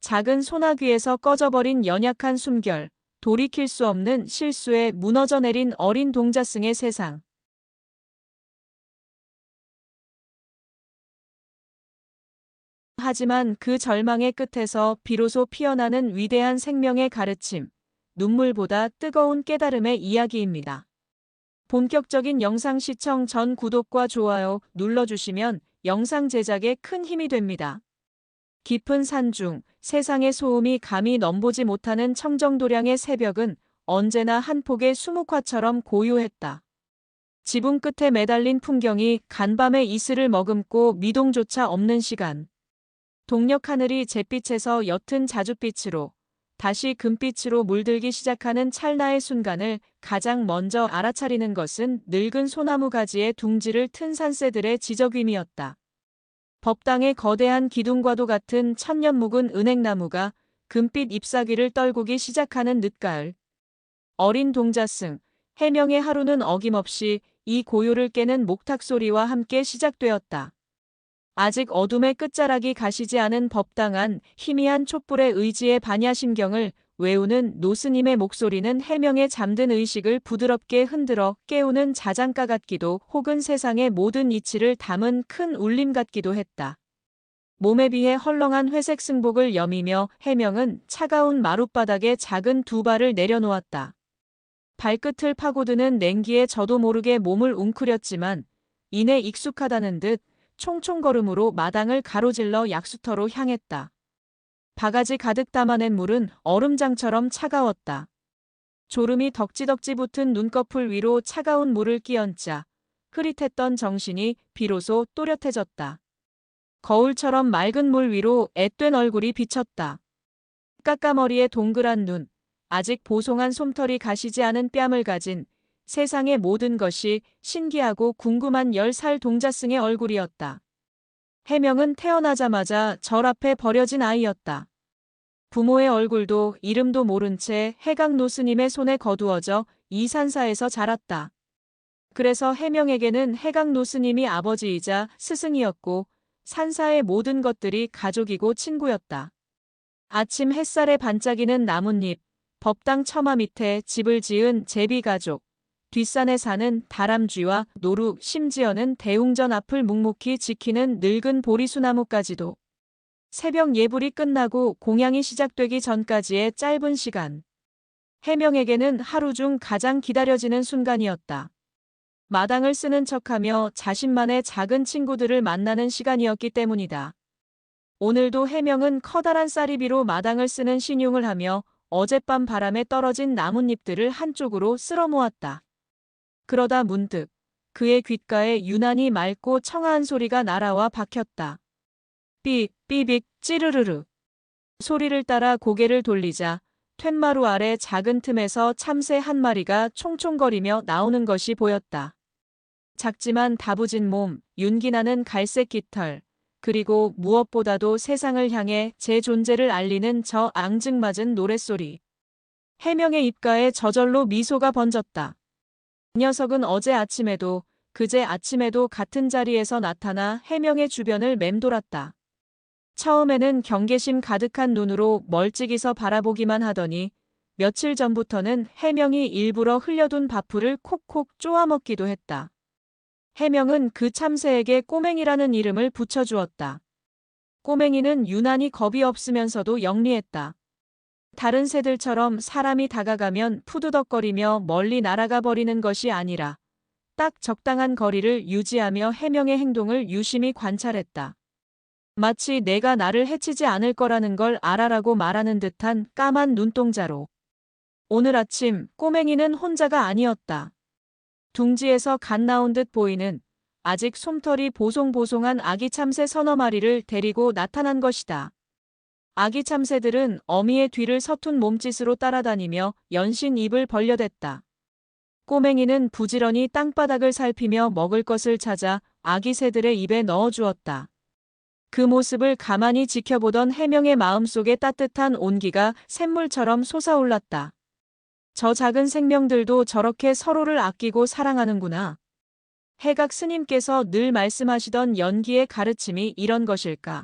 작은 소나귀에서 꺼져버린 연약한 숨결, 돌이킬 수 없는 실수에 무너져 내린 어린 동자승의 세상. 하지만 그 절망의 끝에서 비로소 피어나는 위대한 생명의 가르침, 눈물보다 뜨거운 깨달음의 이야기입니다. 본격적인 영상 시청 전 구독과 좋아요 눌러주시면 영상 제작에 큰 힘이 됩니다. 깊은 산중, 세상의 소음이 감히 넘보지 못하는 청정도량의 새벽은 언제나 한 폭의 수묵화처럼 고요했다. 지붕 끝에 매달린 풍경이 간밤의 이슬을 머금고 미동조차 없는 시간. 동력 하늘이 잿빛에서 옅은 자줏빛으로 다시 금빛으로 물들기 시작하는 찰나의 순간을 가장 먼저 알아차리는 것은 늙은 소나무 가지에 둥지를 튼 산새들의 지저귀미였다. 법당의 거대한 기둥과도 같은 천년 묵은 은행나무가 금빛 잎사귀를 떨구기 시작하는 늦가을. 어린 동자승, 해명의 하루는 어김없이 이 고요를 깨는 목탁 소리와 함께 시작되었다. 아직 어둠의 끝자락이 가시지 않은 법당 안 희미한 촛불의 의지의 반야심경을 외우는 노스님의 목소리는 해명의 잠든 의식을 부드럽게 흔들어 깨우는 자장가 같기도 혹은 세상의 모든 이치를 담은 큰 울림 같기도 했다. 몸에 비해 헐렁한 회색 승복을 여미며 해명은 차가운 마룻바닥에 작은 두 발을 내려놓았다. 발끝을 파고드는 냉기에 저도 모르게 몸을 웅크렸지만 이내 익숙하다는 듯 총총걸음으로 마당을 가로질러 약수터로 향했다. 바가지 가득 담아낸 물은 얼음장처럼 차가웠다. 졸음이 덕지덕지 붙은 눈꺼풀 위로 차가운 물을 끼얹자 흐릿했던 정신이 비로소 또렷해졌다. 거울처럼 맑은 물 위로 앳된 얼굴이 비쳤다. 까까머리에 동그란 눈, 아직 보송한 솜털이 가시지 않은 뺨을 가진 세상의 모든 것이 신기하고 궁금한 10살 동자승의 얼굴이었다. 해명은 태어나자마자 절 앞에 버려진 아이였다. 부모의 얼굴도 이름도 모른 채 해강노 스님의 손에 거두어져 이 산사에서 자랐다. 그래서 해명에게는 해강노 스님이 아버지이자 스승이었고 산사의 모든 것들이 가족이고 친구였다. 아침 햇살에 반짝이는 나뭇잎, 법당 처마 밑에 집을 지은 제비가족, 뒷산에 사는 다람쥐와 노루, 심지어는 대웅전 앞을 묵묵히 지키는 늙은 보리수나무까지도. 새벽 예불이 끝나고 공양이 시작되기 전까지의 짧은 시간. 해명에게는 하루 중 가장 기다려지는 순간이었다. 마당을 쓰는 척하며 자신만의 작은 친구들을 만나는 시간이었기 때문이다. 오늘도 해명은 커다란 쌀이비로 마당을 쓰는 신용을 하며 어젯밤 바람에 떨어진 나뭇잎들을 한쪽으로 쓸어 모았다. 그러다 문득 그의 귓가에 유난히 맑고 청아한 소리가 날아와 박혔다. 삐빅 찌르르르. 소리를 따라 고개를 돌리자 툇마루 아래 작은 틈에서 참새 한 마리가 총총거리며 나오는 것이 보였다. 작지만 다부진 몸, 윤기나는 갈색 깃털, 그리고 무엇보다도 세상을 향해 제 존재를 알리는 저 앙증맞은 노랫소리. 해명의 입가에 저절로 미소가 번졌다. 이 녀석은 어제 아침에도 그제 아침에도 같은 자리에서 나타나 해명의 주변을 맴돌았다. 처음에는 경계심 가득한 눈으로 멀찍이서 바라보기만 하더니 며칠 전부터는 해명이 일부러 흘려둔 밥풀을 콕콕 쪼아먹기도 했다. 해명은 그 참새에게 꼬맹이라는 이름을 붙여주었다. 꼬맹이는 유난히 겁이 없으면서도 영리했다. 다른 새들처럼 사람이 다가가면 푸드덕거리며 멀리 날아가 버리는 것이 아니라 딱 적당한 거리를 유지하며 해명의 행동을 유심히 관찰했다. 마치 내가 나를 해치지 않을 거라는 걸 알아라고 말하는 듯한 까만 눈동자로. 오늘 아침 꼬맹이는 혼자가 아니었다. 둥지에서 갓 나온 듯 보이는 아직 솜털이 보송보송한 아기 참새 서너 마리를 데리고 나타난 것이다. 아기 참새들은 어미의 뒤를 서툰 몸짓으로 따라다니며 연신 입을 벌려댔다. 꼬맹이는 부지런히 땅바닥을 살피며 먹을 것을 찾아 아기 새들의 입에 넣어주었다. 그 모습을 가만히 지켜보던 해명의 마음속에 따뜻한 온기가 샘물처럼 솟아올랐다. 저 작은 생명들도 저렇게 서로를 아끼고 사랑하는구나. 해각 스님께서 늘 말씀하시던 연기의 가르침이 이런 것일까?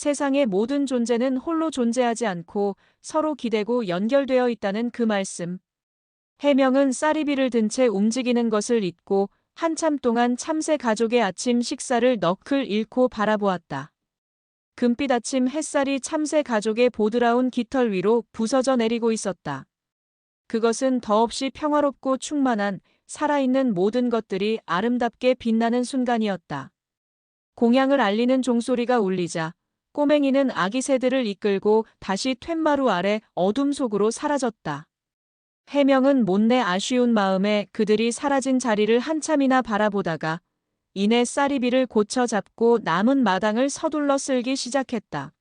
세상의 모든 존재는 홀로 존재하지 않고 서로 기대고 연결되어 있다는 그 말씀. 해명은 쌀이비를 든 채 움직이는 것을 잊고 한참 동안 참새 가족의 아침 식사를 너클 잃고 바라보았다. 금빛 아침 햇살이 참새 가족의 보드라운 깃털 위로 부서져 내리고 있었다. 그것은 더없이 평화롭고 충만한 살아있는 모든 것들이 아름답게 빛나는 순간이었다. 공양을 알리는 종소리가 울리자 꼬맹이는 아기 새들을 이끌고 다시 툇마루 아래 어둠 속으로 사라졌다. 해명은 못내 아쉬운 마음에 그들이 사라진 자리를 한참이나 바라보다가 이내 쌀이비를 고쳐 잡고 남은 마당을 서둘러 쓸기 시작했다.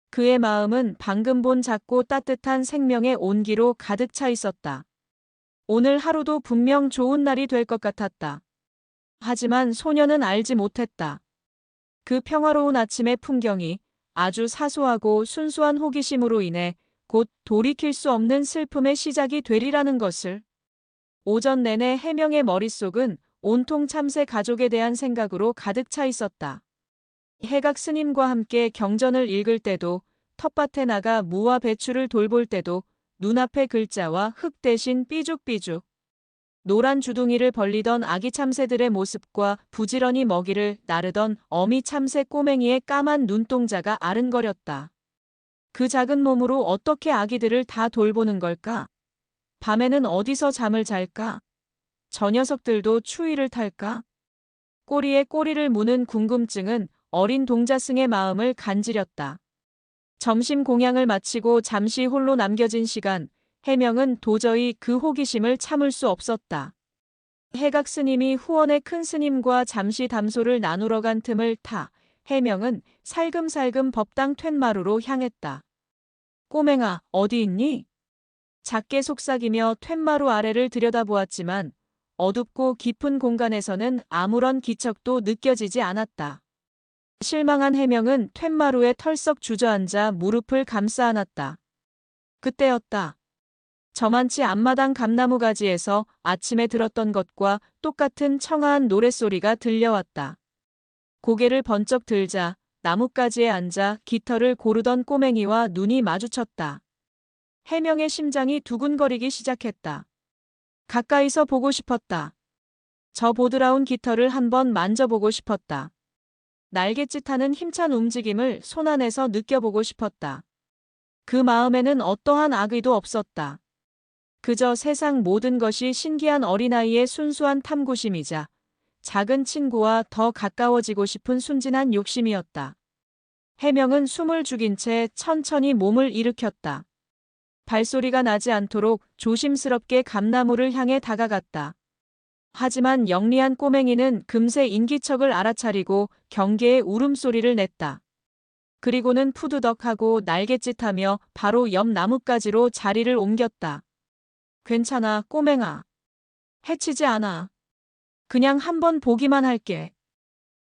그의 마음은 방금 본 작고 따뜻한 생명의 온기로 가득 차 있었다. 오늘 하루도 분명 좋은 날이 될 것 같았다. 하지만 소녀는 알지 못했다. 그 평화로운 아침의 풍경이 아주 사소하고 순수한 호기심으로 인해 곧 돌이킬 수 없는 슬픔의 시작이 되리라는 것을. 오전 내내 해명의 머릿속은 온통 참새 가족에 대한 생각으로 가득 차 있었다. 해각 스님과 함께 경전을 읽을 때도, 텃밭에 나가 무와 배추를 돌볼 때도 눈앞의 글자와 흙 대신 삐죽삐죽 노란 주둥이를 벌리던 아기 참새들의 모습과 부지런히 먹이를 나르던 어미 참새 꼬맹이의 까만 눈동자가 아른거렸다. 그 작은 몸으로 어떻게 아기들을 다 돌보는 걸까? 밤에는 어디서 잠을 잘까? 저 녀석들도 추위를 탈까? 꼬리에 꼬리를 무는 궁금증은 어린 동자승의 마음을 간지렸다. 점심 공양을 마치고 잠시 홀로 남겨진 시간, 해명은 도저히 그 호기심을 참을 수 없었다. 해각 스님이 후원의 큰 스님과 잠시 담소를 나누러 간 틈을 타 해명은 살금살금 법당 툇마루로 향했다. 꼬맹아, 어디 있니? 작게 속삭이며 툇마루 아래를 들여다보았지만 어둡고 깊은 공간에서는 아무런 기척도 느껴지지 않았다. 실망한 해명은 툇마루에 털썩 주저앉아 무릎을 감싸 안았다. 그때였다. 저만치 앞마당 감나무 가지에서 아침에 들었던 것과 똑같은 청아한 노랫소리가 들려왔다. 고개를 번쩍 들자 나뭇가지에 앉아 깃털을 고르던 꼬맹이와 눈이 마주쳤다. 해명의 심장이 두근거리기 시작했다. 가까이서 보고 싶었다. 저 보드라운 깃털을 한번 만져보고 싶었다. 날갯짓하는 힘찬 움직임을 손안에서 느껴보고 싶었다. 그 마음에는 어떠한 악의도 없었다. 그저 세상 모든 것이 신기한 어린아이의 순수한 탐구심이자 작은 친구와 더 가까워지고 싶은 순진한 욕심이었다. 해명은 숨을 죽인 채 천천히 몸을 일으켰다. 발소리가 나지 않도록 조심스럽게 감나무를 향해 다가갔다. 하지만 영리한 꼬맹이는 금세 인기척을 알아차리고 경계의 울음소리를 냈다. 그리고는 푸드덕하고 날갯짓하며 바로 옆 나뭇가지로 자리를 옮겼다. 괜찮아, 꼬맹아. 해치지 않아. 그냥 한번 보기만 할게.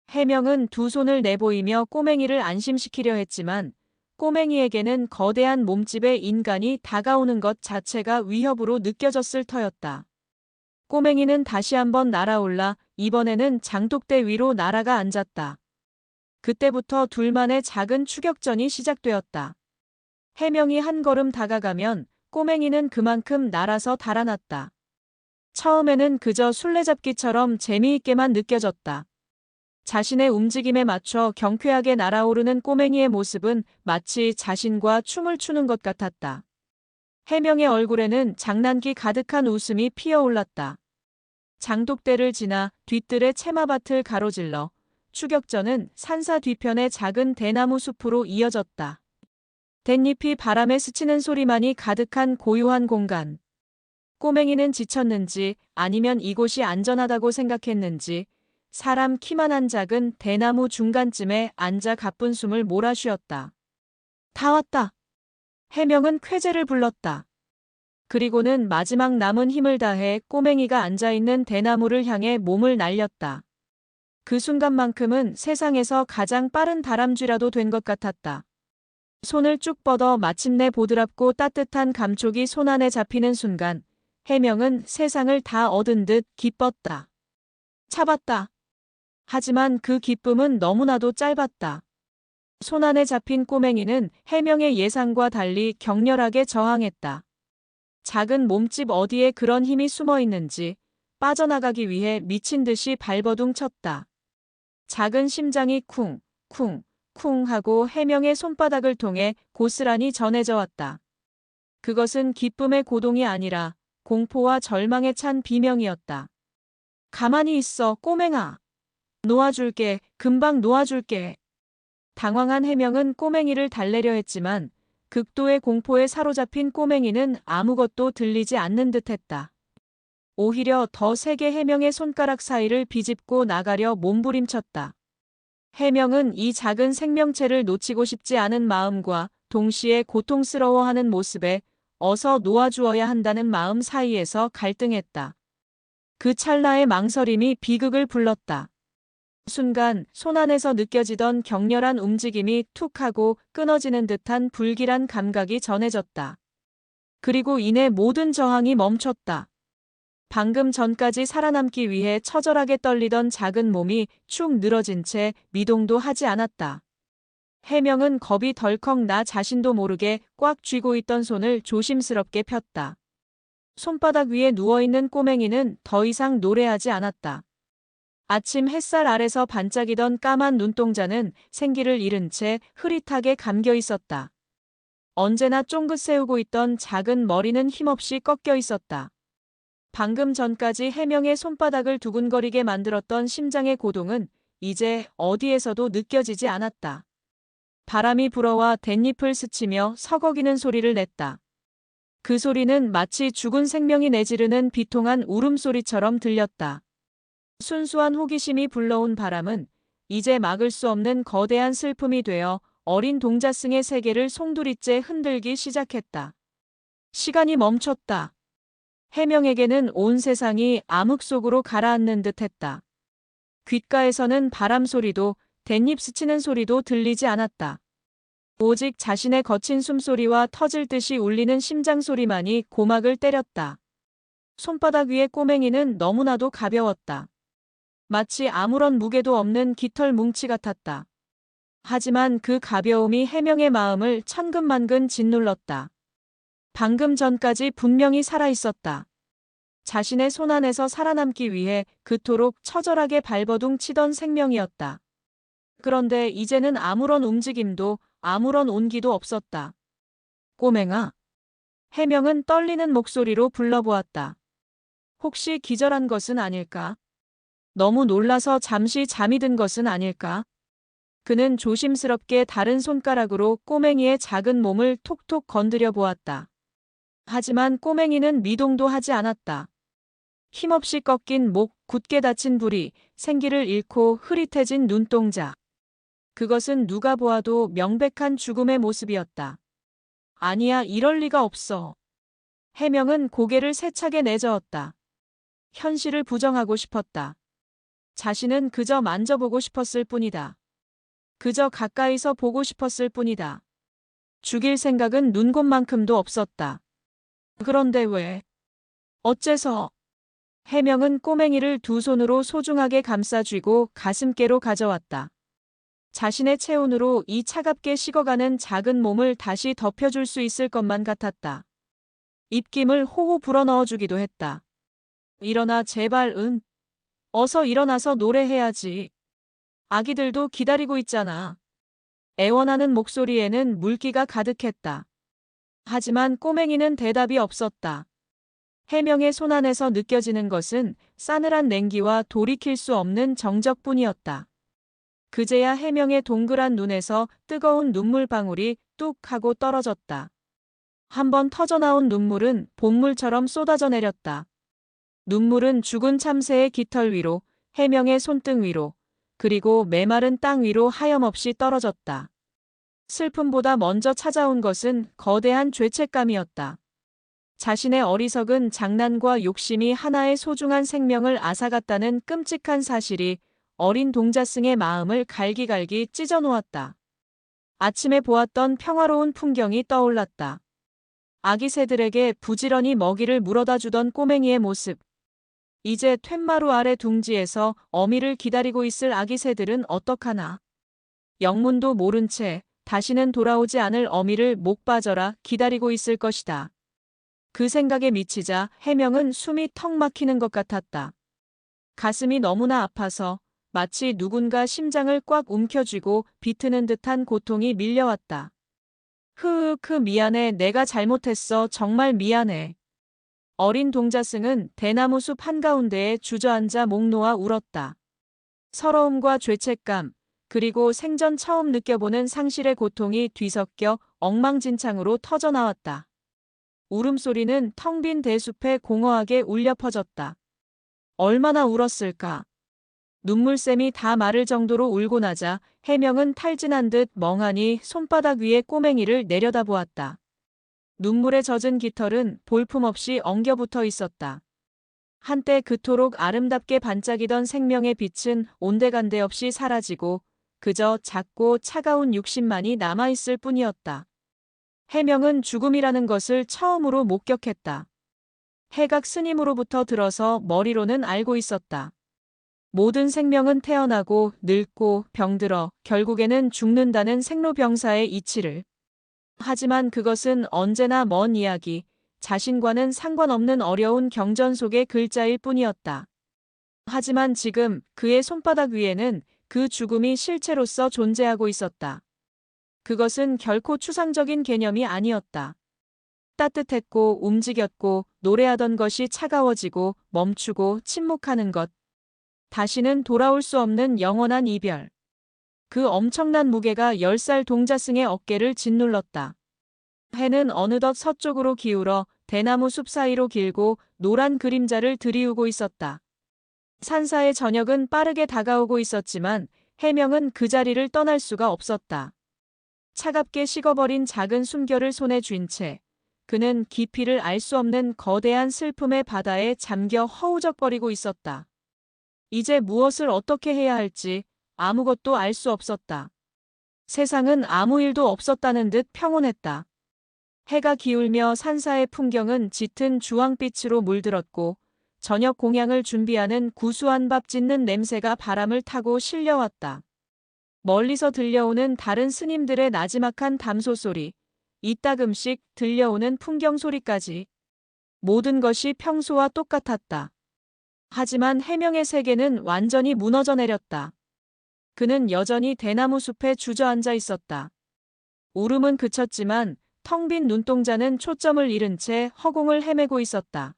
해명은 두 손을 내보이며 꼬맹이를 안심시키려 했지만 꼬맹이에게는 거대한 몸집의 인간이 다가오는 것 자체가 위협으로 느껴졌을 터였다. 꼬맹이는 다시 한번 날아올라 이번에는 장독대 위로 날아가 앉았다. 그때부터 둘만의 작은 추격전이 시작되었다. 해명이 한 걸음 다가가면 꼬맹이는 그만큼 날아서 달아났다. 처음에는 그저 술래잡기처럼 재미있게만 느껴졌다. 자신의 움직임에 맞춰 경쾌하게 날아오르는 꼬맹이의 모습은 마치 자신과 춤을 추는 것 같았다. 해명의 얼굴에는 장난기 가득한 웃음이 피어올랐다. 장독대를 지나 뒤뜰의 채마밭을 가로질러 추격전은 산사 뒤편의 작은 대나무 숲으로 이어졌다. 댄잎이 바람에 스치는 소리만이 가득한 고요한 공간. 꼬맹이는 지쳤는지 아니면 이곳이 안전하다고 생각했는지 사람 키만한 작은 대나무 중간쯤에 앉아 가쁜 숨을 몰아쉬었다. 다 왔다. 해명은 쾌재를 불렀다. 그리고는 마지막 남은 힘을 다해 꼬맹이가 앉아있는 대나무를 향해 몸을 날렸다. 그 순간만큼은 세상에서 가장 빠른 다람쥐라도 된 것 같았다. 손을 쭉 뻗어 마침내 보드랍고 따뜻한 감촉이 손안에 잡히는 순간 해명은 세상을 다 얻은 듯 기뻤다. 잡았다. 하지만 그 기쁨은 너무나도 짧았다. 손안에 잡힌 꼬맹이는 해명의 예상과 달리 격렬하게 저항했다. 작은 몸집 어디에 그런 힘이 숨어 있는지 빠져나가기 위해 미친 듯이 발버둥 쳤다. 작은 심장이 쿵, 쿵, 쿵 하고 해명의 손바닥을 통해 고스란히 전해져 왔다. 그것은 기쁨의 고동이 아니라 공포와 절망에 찬 비명이었다. 가만히 있어, 꼬맹아. 놓아줄게, 금방 놓아줄게. 당황한 해명은 꼬맹이를 달래려 했지만 극도의 공포에 사로잡힌 꼬맹이는 아무것도 들리지 않는 듯했다. 오히려 더 세게 해명의 손가락 사이를 비집고 나가려 몸부림쳤다. 해명은 이 작은 생명체를 놓치고 싶지 않은 마음과 동시에 고통스러워하는 모습에 어서 놓아주어야 한다는 마음 사이에서 갈등했다. 그 찰나의 망설임이 비극을 불렀다. 순간 손안에서 느껴지던 격렬한 움직임이 툭 하고 끊어지는 듯한 불길한 감각이 전해졌다. 그리고 이내 모든 저항이 멈췄다. 방금 전까지 살아남기 위해 처절하게 떨리던 작은 몸이 축 늘어진 채 미동도 하지 않았다. 해명은 겁이 덜컥 나 자신도 모르게 꽉 쥐고 있던 손을 조심스럽게 폈다. 손바닥 위에 누워있는 꼬맹이는 더 이상 노래하지 않았다. 아침 햇살 아래서 반짝이던 까만 눈동자는 생기를 잃은 채 흐릿하게 감겨 있었다. 언제나 쫑긋 세우고 있던 작은 머리는 힘없이 꺾여 있었다. 방금 전까지 해명의 손바닥을 두근거리게 만들었던 심장의 고동은 이제 어디에서도 느껴지지 않았다. 바람이 불어와 댄잎을 스치며 서걱이는 소리를 냈다. 그 소리는 마치 죽은 생명이 내지르는 비통한 울음소리처럼 들렸다. 순수한 호기심이 불러온 바람은 이제 막을 수 없는 거대한 슬픔이 되어 어린 동자승의 세계를 송두리째 흔들기 시작했다. 시간이 멈췄다. 해명에게는 온 세상이 암흑 속으로 가라앉는 듯했다. 귓가에서는 바람 소리도 댄잎 스치는 소리도 들리지 않았다. 오직 자신의 거친 숨소리와 터질 듯이 울리는 심장 소리만이 고막을 때렸다. 손바닥 위의 꼬맹이는 너무나도 가벼웠다. 마치 아무런 무게도 없는 깃털 뭉치 같았다. 하지만 그 가벼움이 해명의 마음을 천근만근 짓눌렀다. 방금 전까지 분명히 살아있었다. 자신의 손안에서 살아남기 위해 그토록 처절하게 발버둥 치던 생명이었다. 그런데 이제는 아무런 움직임도 아무런 온기도 없었다. 꼬맹아. 해명은 떨리는 목소리로 불러보았다. 혹시 기절한 것은 아닐까? 너무 놀라서 잠시 잠이 든 것은 아닐까? 그는 조심스럽게 다른 손가락으로 꼬맹이의 작은 몸을 톡톡 건드려 보았다. 하지만 꼬맹이는 미동도 하지 않았다. 힘없이 꺾인 목, 굳게 닫힌 부리, 생기를 잃고 흐릿해진 눈동자. 그것은 누가 보아도 명백한 죽음의 모습이었다. 아니야, 이럴 리가 없어. 해명은 고개를 세차게 내저었다. 현실을 부정하고 싶었다. 자신은 그저 만져보고 싶었을 뿐이다. 그저 가까이서 보고 싶었을 뿐이다. 죽일 생각은 눈곱만큼도 없었다. 그런데 왜? 어째서? 해명은 꼬맹이를 두 손으로 소중하게 감싸 쥐고 가슴께로 가져왔다. 자신의 체온으로 이 차갑게 식어가는 작은 몸을 다시 덮여줄 수 있을 것만 같았다. 입김을 호호 불어넣어주기도 했다. 일어나 제발 어서 일어나서 노래해야지. 아기들도 기다리고 있잖아. 애원하는 목소리에는 물기가 가득했다. 하지만 꼬맹이는 대답이 없었다. 해명의 손안에서 느껴지는 것은 싸늘한 냉기와 돌이킬 수 없는 정적뿐이었다. 그제야 해명의 동그란 눈에서 뜨거운 눈물방울이 뚝 하고 떨어졌다. 한번 터져나온 눈물은 본물처럼 쏟아져 내렸다. 눈물은 죽은 참새의 깃털 위로, 해명의 손등 위로, 그리고 메마른 땅 위로 하염없이 떨어졌다. 슬픔보다 먼저 찾아온 것은 거대한 죄책감이었다. 자신의 어리석은 장난과 욕심이 하나의 소중한 생명을 앗아갔다는 끔찍한 사실이 어린 동자승의 마음을 갈기갈기 찢어놓았다. 아침에 보았던 평화로운 풍경이 떠올랐다. 아기 새들에게 부지런히 먹이를 물어다 주던 꼬맹이의 모습. 이제 툇마루 아래 둥지에서 어미를 기다리고 있을 아기 새들은 어떡하나. 영문도 모른 채 다시는 돌아오지 않을 어미를 목 빠져라 기다리고 있을 것이다. 그 생각에 미치자 해명은 숨이 턱 막히는 것 같았다. 가슴이 너무나 아파서 마치 누군가 심장을 꽉 움켜쥐고 비트는 듯한 고통이 밀려왔다. 미안해. 내가 잘못했어. 정말 미안해. 어린 동자승은 대나무 숲 한가운데에 주저앉아 목 놓아 울었다. 서러움과 죄책감, 그리고 생전 처음 느껴보는 상실의 고통이 뒤섞여 엉망진창으로 터져나왔다. 울음소리는 텅 빈 대숲에 공허하게 울려 퍼졌다. 얼마나 울었을까? 눈물샘이 다 마를 정도로 울고 나자 해명은 탈진한 듯 멍하니 손바닥 위에 꼬맹이를 내려다보았다. 눈물에 젖은 깃털은 볼품없이 엉겨붙어 있었다. 한때 그토록 아름답게 반짝이던 생명의 빛은 온데간데 없이 사라지고 그저 작고 차가운 육신만이 남아있을 뿐이었다. 해명은 죽음이라는 것을 처음으로 목격했다. 해각 스님으로부터 들어서 머리로는 알고 있었다. 모든 생명은 태어나고 늙고 병들어 결국에는 죽는다는 생로병사의 이치를. 하지만 그것은 언제나 먼 이야기, 자신과는 상관없는 어려운 경전 속의 글자일 뿐이었다. 하지만 지금 그의 손바닥 위에는 그 죽음이 실체로서 존재하고 있었다. 그것은 결코 추상적인 개념이 아니었다. 따뜻했고 움직였고 노래하던 것이 차가워지고 멈추고 침묵하는 것. 다시는 돌아올 수 없는 영원한 이별. 그 엄청난 무게가 10살 동자승의 어깨를 짓눌렀다. 해는 어느덧 서쪽으로 기울어 대나무 숲 사이로 길고 노란 그림자를 들이우고 있었다. 산사의 저녁은 빠르게 다가오고 있었지만 해명은 그 자리를 떠날 수가 없었다. 차갑게 식어버린 작은 숨결을 손에 쥔 채 그는 깊이를 알 수 없는 거대한 슬픔의 바다에 잠겨 허우적거리고 있었다. 이제 무엇을 어떻게 해야 할지 아무것도 알 수 없었다. 세상은 아무 일도 없었다는 듯 평온했다. 해가 기울며 산사의 풍경은 짙은 주황빛으로 물들었고 저녁 공양을 준비하는 구수한 밥 짓는 냄새가 바람을 타고 실려왔다. 멀리서 들려오는 다른 스님들의 나지막한 담소 소리, 이따금씩 들려오는 풍경 소리까지. 모든 것이 평소와 똑같았다. 하지만 해명의 세계는 완전히 무너져 내렸다. 그는 여전히 대나무 숲에 주저앉아 있었다. 울음은 그쳤지만 텅 빈 눈동자는 초점을 잃은 채 허공을 헤매고 있었다.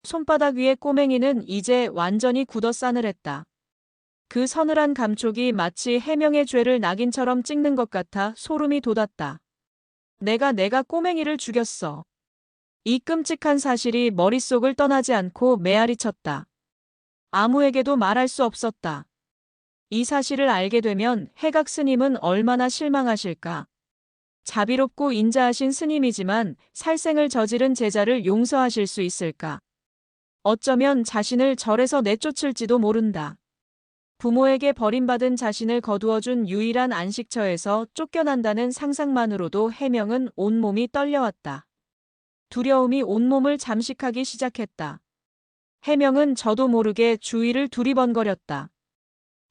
손바닥 위의 꼬맹이는 이제 완전히 굳어 싸늘했다. 그 서늘한 감촉이 마치 해명의 죄를 낙인처럼 찍는 것 같아 소름이 돋았다. 내가 꼬맹이를 죽였어. 이 끔찍한 사실이 머릿속을 떠나지 않고 메아리 쳤다. 아무에게도 말할 수 없었다. 이 사실을 알게 되면 해각 스님은 얼마나 실망하실까. 자비롭고 인자하신 스님이지만 살생을 저지른 제자를 용서하실 수 있을까. 어쩌면 자신을 절에서 내쫓을지도 모른다. 부모에게 버림받은 자신을 거두어준 유일한 안식처에서 쫓겨난다는 상상만으로도 해명은 온몸이 떨려왔다. 두려움이 온몸을 잠식하기 시작했다. 해명은 저도 모르게 주위를 두리번거렸다.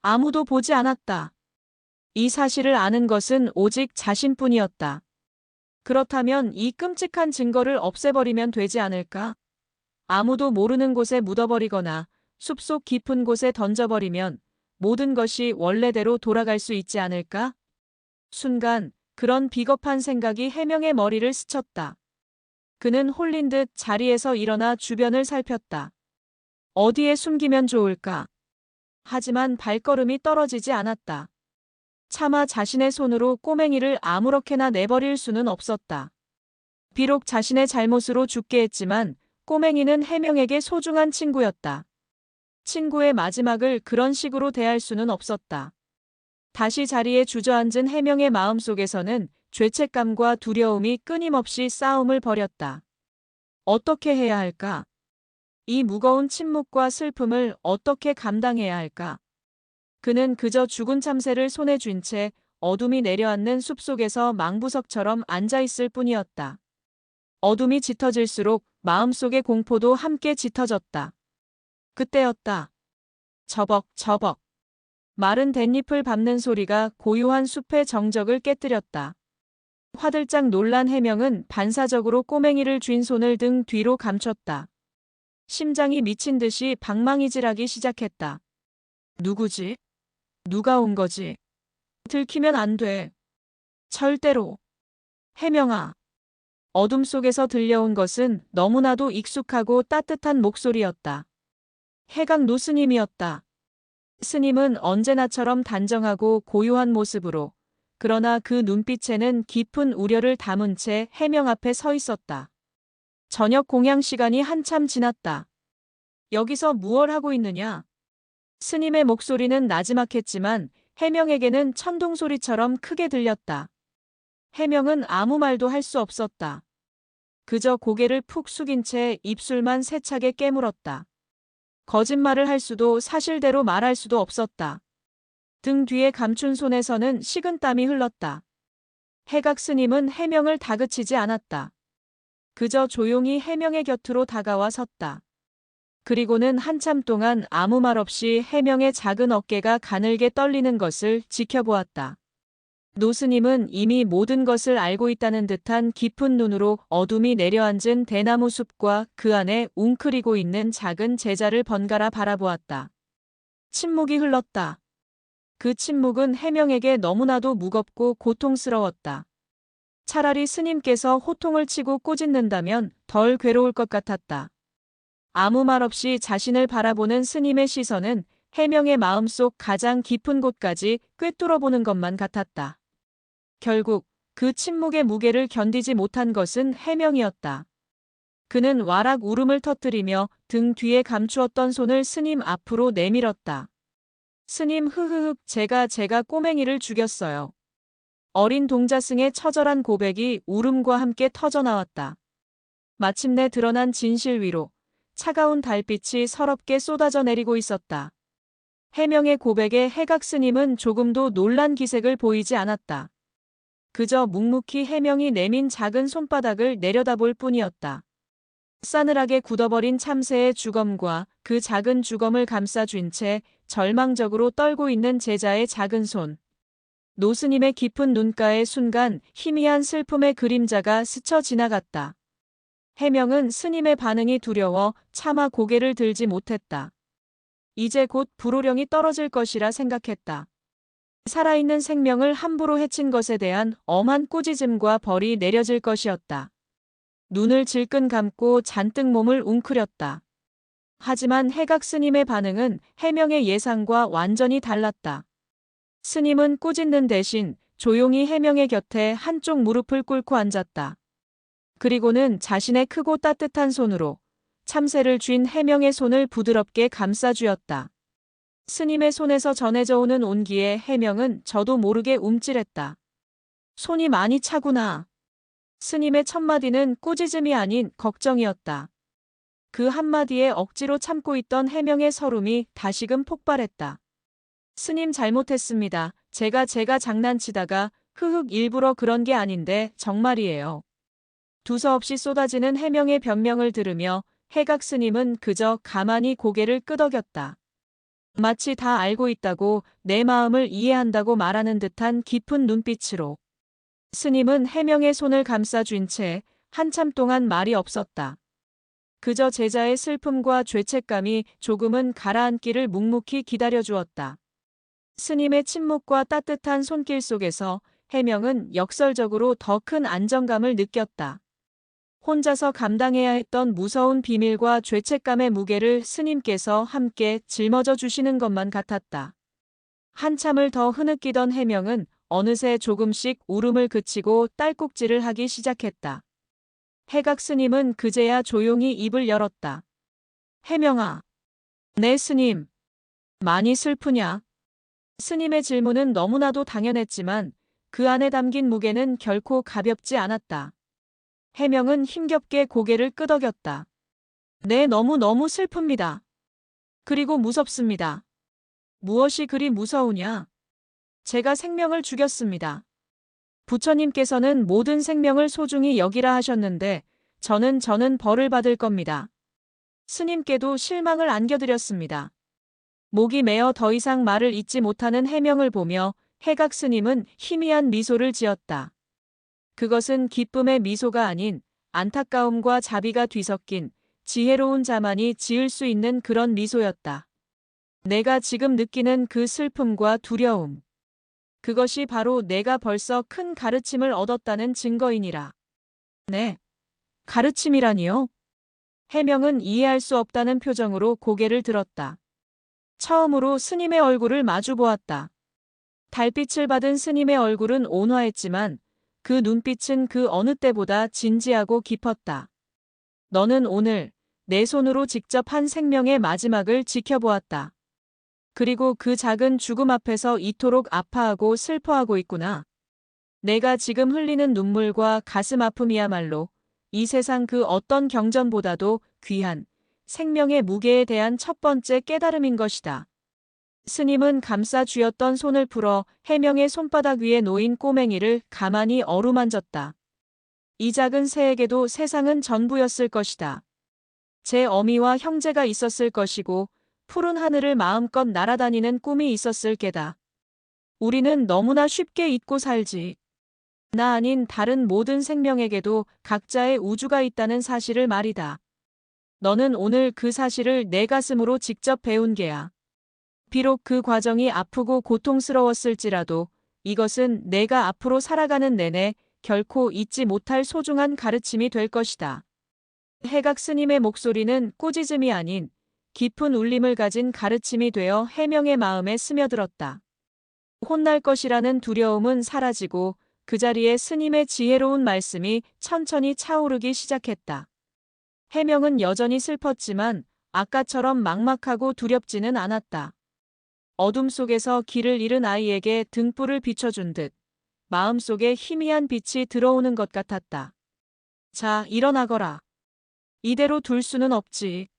아무도 보지 않았다. 이 사실을 아는 것은 오직 자신뿐이었다. 그렇다면 이 끔찍한 증거를 없애버리면 되지 않을까? 아무도 모르는 곳에 묻어버리거나 숲속 깊은 곳에 던져버리면 모든 것이 원래대로 돌아갈 수 있지 않을까? 순간 그런 비겁한 생각이 해명의 머리를 스쳤다. 그는 홀린 듯 자리에서 일어나 주변을 살폈다. 어디에 숨기면 좋을까? 하지만 발걸음이 떨어지지 않았다. 차마 자신의 손으로 꼬맹이를 아무렇게나 내버릴 수는 없었다. 비록 자신의 잘못으로 죽게 했지만 꼬맹이는 해명에게 소중한 친구였다. 친구의 마지막을 그런 식으로 대할 수는 없었다. 다시 자리에 주저앉은 해명의 마음속에서는 죄책감과 두려움이 끊임없이 싸움을 벌였다. 어떻게 해야 할까? 이 무거운 침묵과 슬픔을 어떻게 감당해야 할까? 그는 그저 죽은 참새를 손에 쥔 채 어둠이 내려앉는 숲속에서 망부석처럼 앉아있을 뿐이었다. 어둠이 짙어질수록 마음속의 공포도 함께 짙어졌다. 그때였다. 저벅. 마른 댄잎을 밟는 소리가 고요한 숲의 정적을 깨뜨렸다. 화들짝 놀란 해명은 반사적으로 꼬맹이를 쥔 손을 등 뒤로 감췄다. 심장이 미친 듯이 방망이질하기 시작했다. 누구지? 누가 온 거지? 들키면 안 돼. 절대로. 해명아. 어둠 속에서 들려온 것은 너무나도 익숙하고 따뜻한 목소리였다. 해각 노스님이었다. 스님은 언제나처럼 단정하고 고요한 모습으로, 그러나 그 눈빛에는 깊은 우려를 담은 채 해명 앞에 서 있었다. 저녁 공양 시간이 한참 지났다. 여기서 무얼 하고 있느냐? 스님의 목소리는 나지막했지만 해명에게는 천둥 소리처럼 크게 들렸다. 해명은 아무 말도 할 수 없었다. 그저 고개를 푹 숙인 채 입술만 세차게 깨물었다. 거짓말을 할 수도 사실대로 말할 수도 없었다. 등 뒤에 감춘 손에서는 식은땀이 흘렀다. 해각 스님은 해명을 다그치지 않았다. 그저 조용히 해명의 곁으로 다가와 섰다. 그리고는 한참 동안 아무 말 없이 해명의 작은 어깨가 가늘게 떨리는 것을 지켜보았다. 노스님은 이미 모든 것을 알고 있다는 듯한 깊은 눈으로 어둠이 내려앉은 대나무 숲과 그 안에 웅크리고 있는 작은 제자를 번갈아 바라보았다. 침묵이 흘렀다. 그 침묵은 해명에게 너무나도 무겁고 고통스러웠다. 차라리 스님께서 호통을 치고 꾸짖는다면 덜 괴로울 것 같았다. 아무 말 없이 자신을 바라보는 스님의 시선은 해명의 마음속 가장 깊은 곳까지 꿰뚫어보는 것만 같았다. 결국 그 침묵의 무게를 견디지 못한 것은 해명이었다. 그는 와락 울음을 터뜨리며 등 뒤에 감추었던 손을 스님 앞으로 내밀었다. 스님 흐흐흑 제가 꼬맹이를 죽였어요. 어린 동자승의 처절한 고백이 울음과 함께 터져나왔다. 마침내 드러난 진실 위로 차가운 달빛이 서럽게 쏟아져 내리고 있었다. 해명의 고백에 해각 스님은 조금도 놀란 기색을 보이지 않았다. 그저 묵묵히 해명이 내민 작은 손바닥을 내려다볼 뿐이었다. 싸늘하게 굳어버린 참새의 주검과 그 작은 주검을 감싸쥔 채 절망적으로 떨고 있는 제자의 작은 손. 노스님의 깊은 눈가에 순간 희미한 슬픔의 그림자가 스쳐 지나갔다. 해명은 스님의 반응이 두려워 차마 고개를 들지 못했다. 이제 곧 불호령이 떨어질 것이라 생각했다. 살아있는 생명을 함부로 해친 것에 대한 엄한 꾸짖음과 벌이 내려질 것이었다. 눈을 질끈 감고 잔뜩 몸을 웅크렸다. 하지만 해각 스님의 반응은 해명의 예상과 완전히 달랐다. 스님은 꾸짖는 대신 조용히 해명의 곁에 한쪽 무릎을 꿇고 앉았다. 그리고는 자신의 크고 따뜻한 손으로 참새를 쥔 해명의 손을 부드럽게 감싸주었다. 스님의 손에서 전해져 오는 온기에 해명은 저도 모르게 움찔했다. 손이 많이 차구나. 스님의 첫마디는 꾸짖음이 아닌 걱정이었다. 그 한마디에 억지로 참고 있던 해명의 서름이 다시금 폭발했다. 스님 잘못했습니다. 제가 장난치다가 흐흑 일부러 그런 게 아닌데 정말이에요. 두서없이 쏟아지는 해명의 변명을 들으며 해각 스님은 그저 가만히 고개를 끄덕였다. 마치 다 알고 있다고 내 마음을 이해한다고 말하는 듯한 깊은 눈빛으로. 스님은 해명의 손을 감싸쥔 채 한참 동안 말이 없었다. 그저 제자의 슬픔과 죄책감이 조금은 가라앉기를 묵묵히 기다려주었다. 스님의 침묵과 따뜻한 손길 속에서 해명은 역설적으로 더 큰 안정감을 느꼈다. 혼자서 감당해야 했던 무서운 비밀과 죄책감의 무게를 스님께서 함께 짊어져 주시는 것만 같았다. 한참을 더 흐느끼던 해명은 어느새 조금씩 울음을 그치고 딸꾹질을 하기 시작했다. 해각 스님은 그제야 조용히 입을 열었다. 해명아. 네 스님. 많이 슬프냐? 스님의 질문은 너무나도 당연했지만 그 안에 담긴 무게는 결코 가볍지 않았다. 해명은 힘겹게 고개를 끄덕였다. 네, 너무 슬픕니다. 그리고 무섭습니다. 무엇이 그리 무서우냐? 제가 생명을 죽였습니다. 부처님께서는 모든 생명을 소중히 여기라 하셨는데 저는 벌을 받을 겁니다. 스님께도 실망을 안겨드렸습니다. 목이 메어 더 이상 말을 잇지 못하는 해명을 보며 해각 스님은 희미한 미소를 지었다. 그것은 기쁨의 미소가 아닌 안타까움과 자비가 뒤섞인 지혜로운 자만이 지을 수 있는 그런 미소였다. 내가 지금 느끼는 그 슬픔과 두려움. 그것이 바로 내가 벌써 큰 가르침을 얻었다는 증거이니라. 네. 가르침이라니요? 해명은 이해할 수 없다는 표정으로 고개를 들었다. 처음으로 스님의 얼굴을 마주 보았다. 달빛을 받은 스님의 얼굴은 온화했지만 그 눈빛은 그 어느 때보다 진지하고 깊었다. 너는 오늘 내 손으로 직접 한 생명의 마지막을 지켜보았다. 그리고 그 작은 죽음 앞에서 이토록 아파하고 슬퍼하고 있구나. 내가 지금 흘리는 눈물과 가슴 아픔이야말로 이 세상 그 어떤 경전보다도 귀한 생명의 무게에 대한 첫 번째 깨달음인 것이다. 스님은 감싸 쥐었던 손을 풀어 해명의 손바닥 위에 놓인 꼬맹이를 가만히 어루만졌다. 이 작은 새에게도 세상은 전부였을 것이다. 제 어미와 형제가 있었을 것이고 푸른 하늘을 마음껏 날아다니는 꿈이 있었을 게다. 우리는 너무나 쉽게 잊고 살지. 나 아닌 다른 모든 생명에게도 각자의 우주가 있다는 사실을 말이다. 너는 오늘 그 사실을 내 가슴으로 직접 배운 게야. 비록 그 과정이 아프고 고통스러웠을지라도 이것은 내가 앞으로 살아가는 내내 결코 잊지 못할 소중한 가르침이 될 것이다. 해각 스님의 목소리는 꾸짖음이 아닌 깊은 울림을 가진 가르침이 되어 해명의 마음에 스며들었다. 혼날 것이라는 두려움은 사라지고 그 자리에 스님의 지혜로운 말씀이 천천히 차오르기 시작했다. 해명은 여전히 슬펐지만 아까처럼 막막하고 두렵지는 않았다. 어둠 속에서 길을 잃은 아이에게 등불을 비춰준 듯 마음속에 희미한 빛이 들어오는 것 같았다. 자, 일어나거라. 이대로 둘 수는 없지.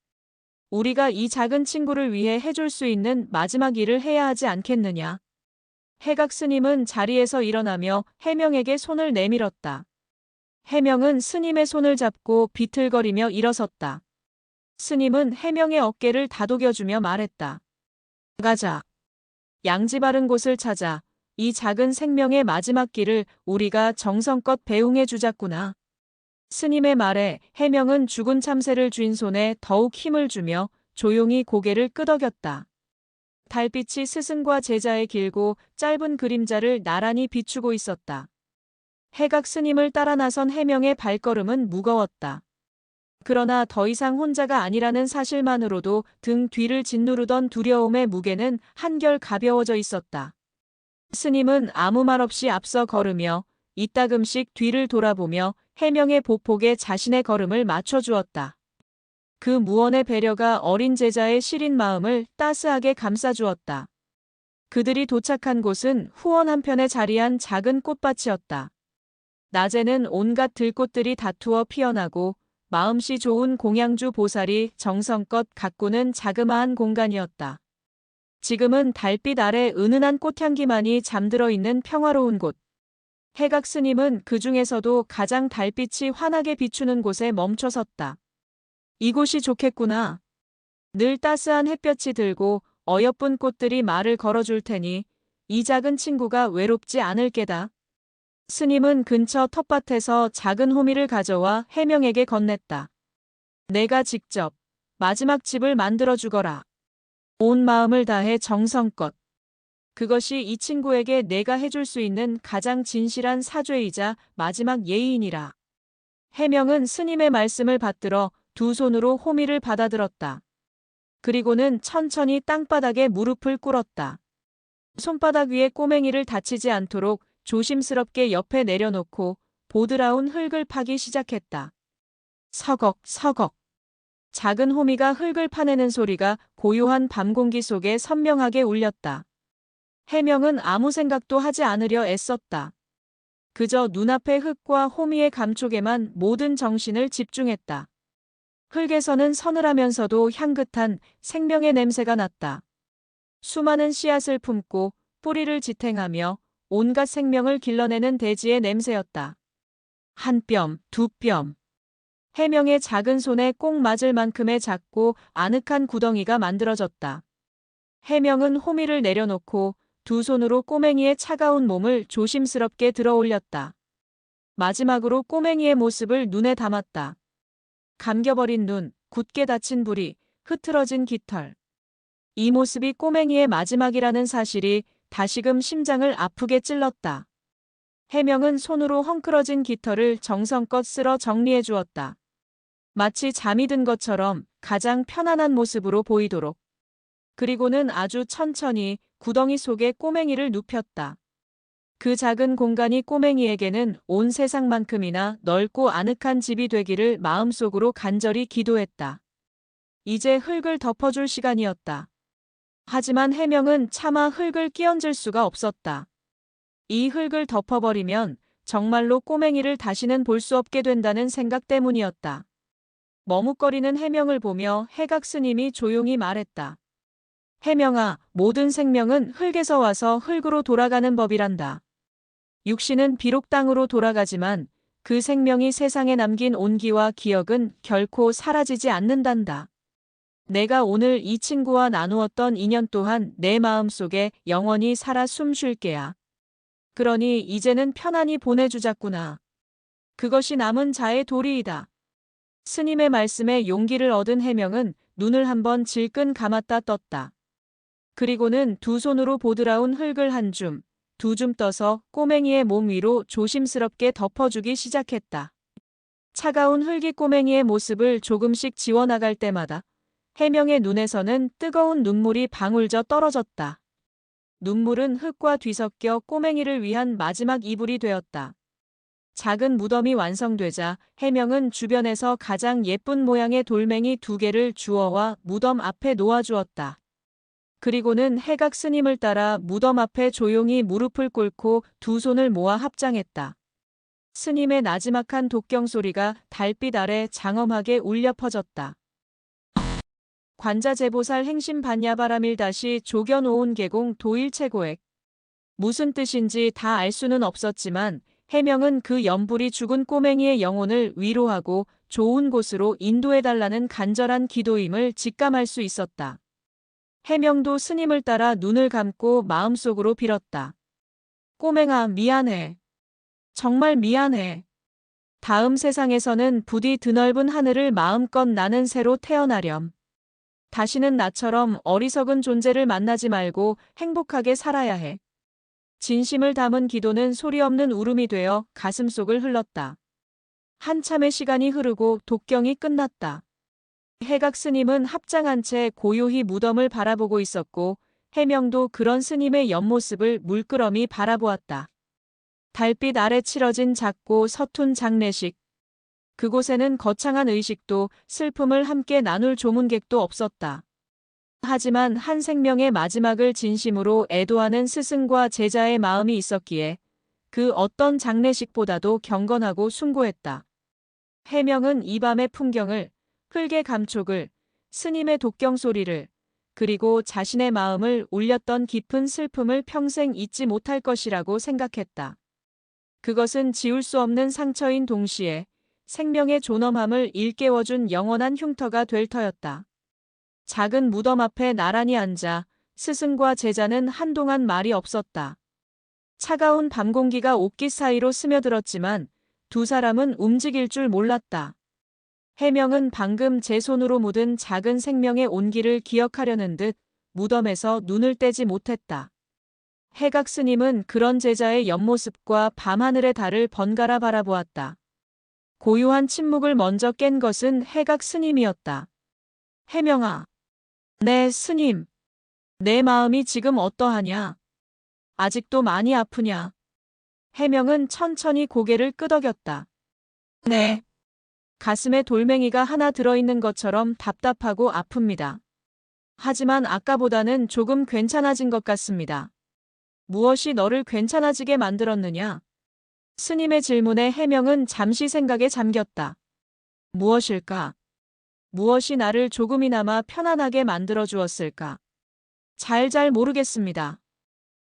우리가 이 작은 친구를 위해 해줄 수 있는 마지막 일을 해야 하지 않겠느냐. 해각 스님은 자리에서 일어나며 해명에게 손을 내밀었다. 해명은 스님의 손을 잡고 비틀거리며 일어섰다. 스님은 해명의 어깨를 다독여주며 말했다. 가자. 양지 바른 곳을 찾아 이 작은 생명의 마지막 길을 우리가 정성껏 배웅해 주자꾸나. 스님의 말에 해명은 죽은 참새를 쥔 손에 더욱 힘을 주며 조용히 고개를 끄덕였다. 달빛이 스승과 제자의 길고 짧은 그림자를 나란히 비추고 있었다. 해각 스님을 따라 나선 해명의 발걸음은 무거웠다. 그러나 더 이상 혼자가 아니라는 사실만으로도 등 뒤를 짓누르던 두려움의 무게는 한결 가벼워져 있었다. 스님은 아무 말 없이 앞서 걸으며 이따금씩 뒤를 돌아보며 해명의 보폭에 자신의 걸음을 맞춰주었다. 그 무언의 배려가 어린 제자의 시린 마음을 따스하게 감싸주었다. 그들이 도착한 곳은 후원 한편에 자리한 작은 꽃밭이었다. 낮에는 온갖 들꽃들이 다투어 피어나고 마음씨 좋은 공양주 보살이 정성껏 가꾸는 자그마한 공간이었다. 지금은 달빛 아래 은은한 꽃향기만이 잠들어 있는 평화로운 곳. 해각 스님은 그 중에서도 가장 달빛이 환하게 비추는 곳에 멈춰섰다. 이곳이 좋겠구나. 늘 따스한 햇볕이 들고 어여쁜 꽃들이 말을 걸어줄 테니 이 작은 친구가 외롭지 않을 게다. 스님은 근처 텃밭에서 작은 호미를 가져와 해명에게 건넸다. 내가 직접 마지막 집을 만들어 주거라. 온 마음을 다해 정성껏. 그것이 이 친구에게 내가 해줄 수 있는 가장 진실한 사죄이자 마지막 예의이니라. 해명은 스님의 말씀을 받들어 두 손으로 호미를 받아들었다. 그리고는 천천히 땅바닥에 무릎을 꿇었다. 손바닥 위에 꼬맹이를 다치지 않도록 조심스럽게 옆에 내려놓고 보드라운 흙을 파기 시작했다. 서걱 서걱. 작은 호미가 흙을 파내는 소리가 고요한 밤 공기 속에 선명하게 울렸다. 해명은 아무 생각도 하지 않으려 애썼다. 그저 눈앞의 흙과 호미의 감촉에만 모든 정신을 집중했다. 흙에서는 서늘하면서도 향긋한 생명의 냄새가 났다. 수많은 씨앗을 품고 뿌리를 지탱하며 온갖 생명을 길러내는 대지의 냄새였다. 한 뼘, 두 뼘. 해명의 작은 손에 꼭 맞을 만큼의 작고 아늑한 구덩이가 만들어졌다. 해명은 호미를 내려놓고 두 손으로 꼬맹이의 차가운 몸을 조심스럽게 들어 올렸다. 마지막으로 꼬맹이의 모습을 눈에 담았다. 감겨버린 눈, 굳게 닫힌 부리, 흐트러진 깃털. 이 모습이 꼬맹이의 마지막이라는 사실이 다시금 심장을 아프게 찔렀다. 해명은 손으로 헝클어진 깃털을 정성껏 쓸어 정리해 주었다. 마치 잠이 든 것처럼 가장 편안한 모습으로 보이도록. 그리고는 아주 천천히 구덩이 속에 꼬맹이를 눕혔다. 그 작은 공간이 꼬맹이에게는 온 세상만큼이나 넓고 아늑한 집이 되기를 마음속으로 간절히 기도했다. 이제 흙을 덮어줄 시간이었다. 하지만 해명은 차마 흙을 끼얹을 수가 없었다. 이 흙을 덮어버리면 정말로 꼬맹이를 다시는 볼 수 없게 된다는 생각 때문이었다. 머뭇거리는 해명을 보며 해각 스님이 조용히 말했다. 해명아, 모든 생명은 흙에서 와서 흙으로 돌아가는 법이란다. 육신은 비록 땅으로 돌아가지만 그 생명이 세상에 남긴 온기와 기억은 결코 사라지지 않는단다. 내가 오늘 이 친구와 나누었던 인연 또한 내 마음속에 영원히 살아 숨 쉴 게야. 그러니 이제는 편안히 보내주자꾸나. 그것이 남은 자의 도리이다. 스님의 말씀에 용기를 얻은 해명은 눈을 한번 질끈 감았다 떴다. 그리고는 두 손으로 보드라운 흙을 한 줌, 두 줌 떠서 꼬맹이의 몸 위로 조심스럽게 덮어주기 시작했다. 차가운 흙이 꼬맹이의 모습을 조금씩 지워나갈 때마다 해명의 눈에서는 뜨거운 눈물이 방울져 떨어졌다. 눈물은 흙과 뒤섞여 꼬맹이를 위한 마지막 이불이 되었다. 작은 무덤이 완성되자 해명은 주변에서 가장 예쁜 모양의 돌멩이 2개를 주워와 무덤 앞에 놓아주었다. 그리고는 해각 스님을 따라 무덤 앞에 조용히 무릎을 꿇고 두 손을 모아 합장했다. 스님의 나지막한 독경 소리가 달빛 아래 장엄하게 울려 퍼졌다. 관자재보살 행심 반야바라밀 다시 조견오온 계공 도일체고액. 무슨 뜻인지 다 알 수는 없었지만 해명은 그 연불이 죽은 꼬맹이의 영혼을 위로하고 좋은 곳으로 인도해달라는 간절한 기도임을 직감할 수 있었다. 해명도 스님을 따라 눈을 감고 마음속으로 빌었다. 꼬맹아, 미안해. 정말 미안해. 다음 세상에서는 부디 드넓은 하늘을 마음껏 나는 새로 태어나렴. 다시는 나처럼 어리석은 존재를 만나지 말고 행복하게 살아야 해. 진심을 담은 기도는 소리 없는 울음이 되어 가슴속을 흘렀다. 한참의 시간이 흐르고 독경이 끝났다. 해각 스님은 합장한 채 고요히 무덤을 바라보고 있었고 해명도 그런 스님의 옆모습을 물끄러미 바라보았다. 달빛 아래 치러진 작고 서툰 장례식. 그곳에는 거창한 의식도 슬픔을 함께 나눌 조문객도 없었다. 하지만 한 생명의 마지막을 진심으로 애도하는 스승과 제자의 마음이 있었기에 그 어떤 장례식보다도 경건하고 숭고했다. 해명은 이 밤의 풍경을, 흙의 감촉을, 스님의 독경 소리를, 그리고 자신의 마음을 울렸던 깊은 슬픔을 평생 잊지 못할 것이라고 생각했다. 그것은 지울 수 없는 상처인 동시에 생명의 존엄함을 일깨워준 영원한 흉터가 될 터였다. 작은 무덤 앞에 나란히 앉아 스승과 제자는 한동안 말이 없었다. 차가운 밤 공기가 옷깃 사이로 스며들었지만 두 사람은 움직일 줄 몰랐다. 해명은 방금 제 손으로 묻은 작은 생명의 온기를 기억하려는 듯 무덤에서 눈을 떼지 못했다. 해각 스님은 그런 제자의 옆모습과 밤하늘의 달을 번갈아 바라보았다. 고요한 침묵을 먼저 깬 것은 해각 스님이었다. 해명아. 네, 스님. 내 마음이 지금 어떠하냐? 아직도 많이 아프냐? 해명은 천천히 고개를 끄덕였다. 네. 가슴에 돌멩이가 하나 들어있는 것처럼 답답하고 아픕니다. 하지만 아까보다는 조금 괜찮아진 것 같습니다. 무엇이 너를 괜찮아지게 만들었느냐? 스님의 질문에 해명은 잠시 생각에 잠겼다. 무엇일까? 무엇이 나를 조금이나마 편안하게 만들어 주었을까? 잘 모르겠습니다.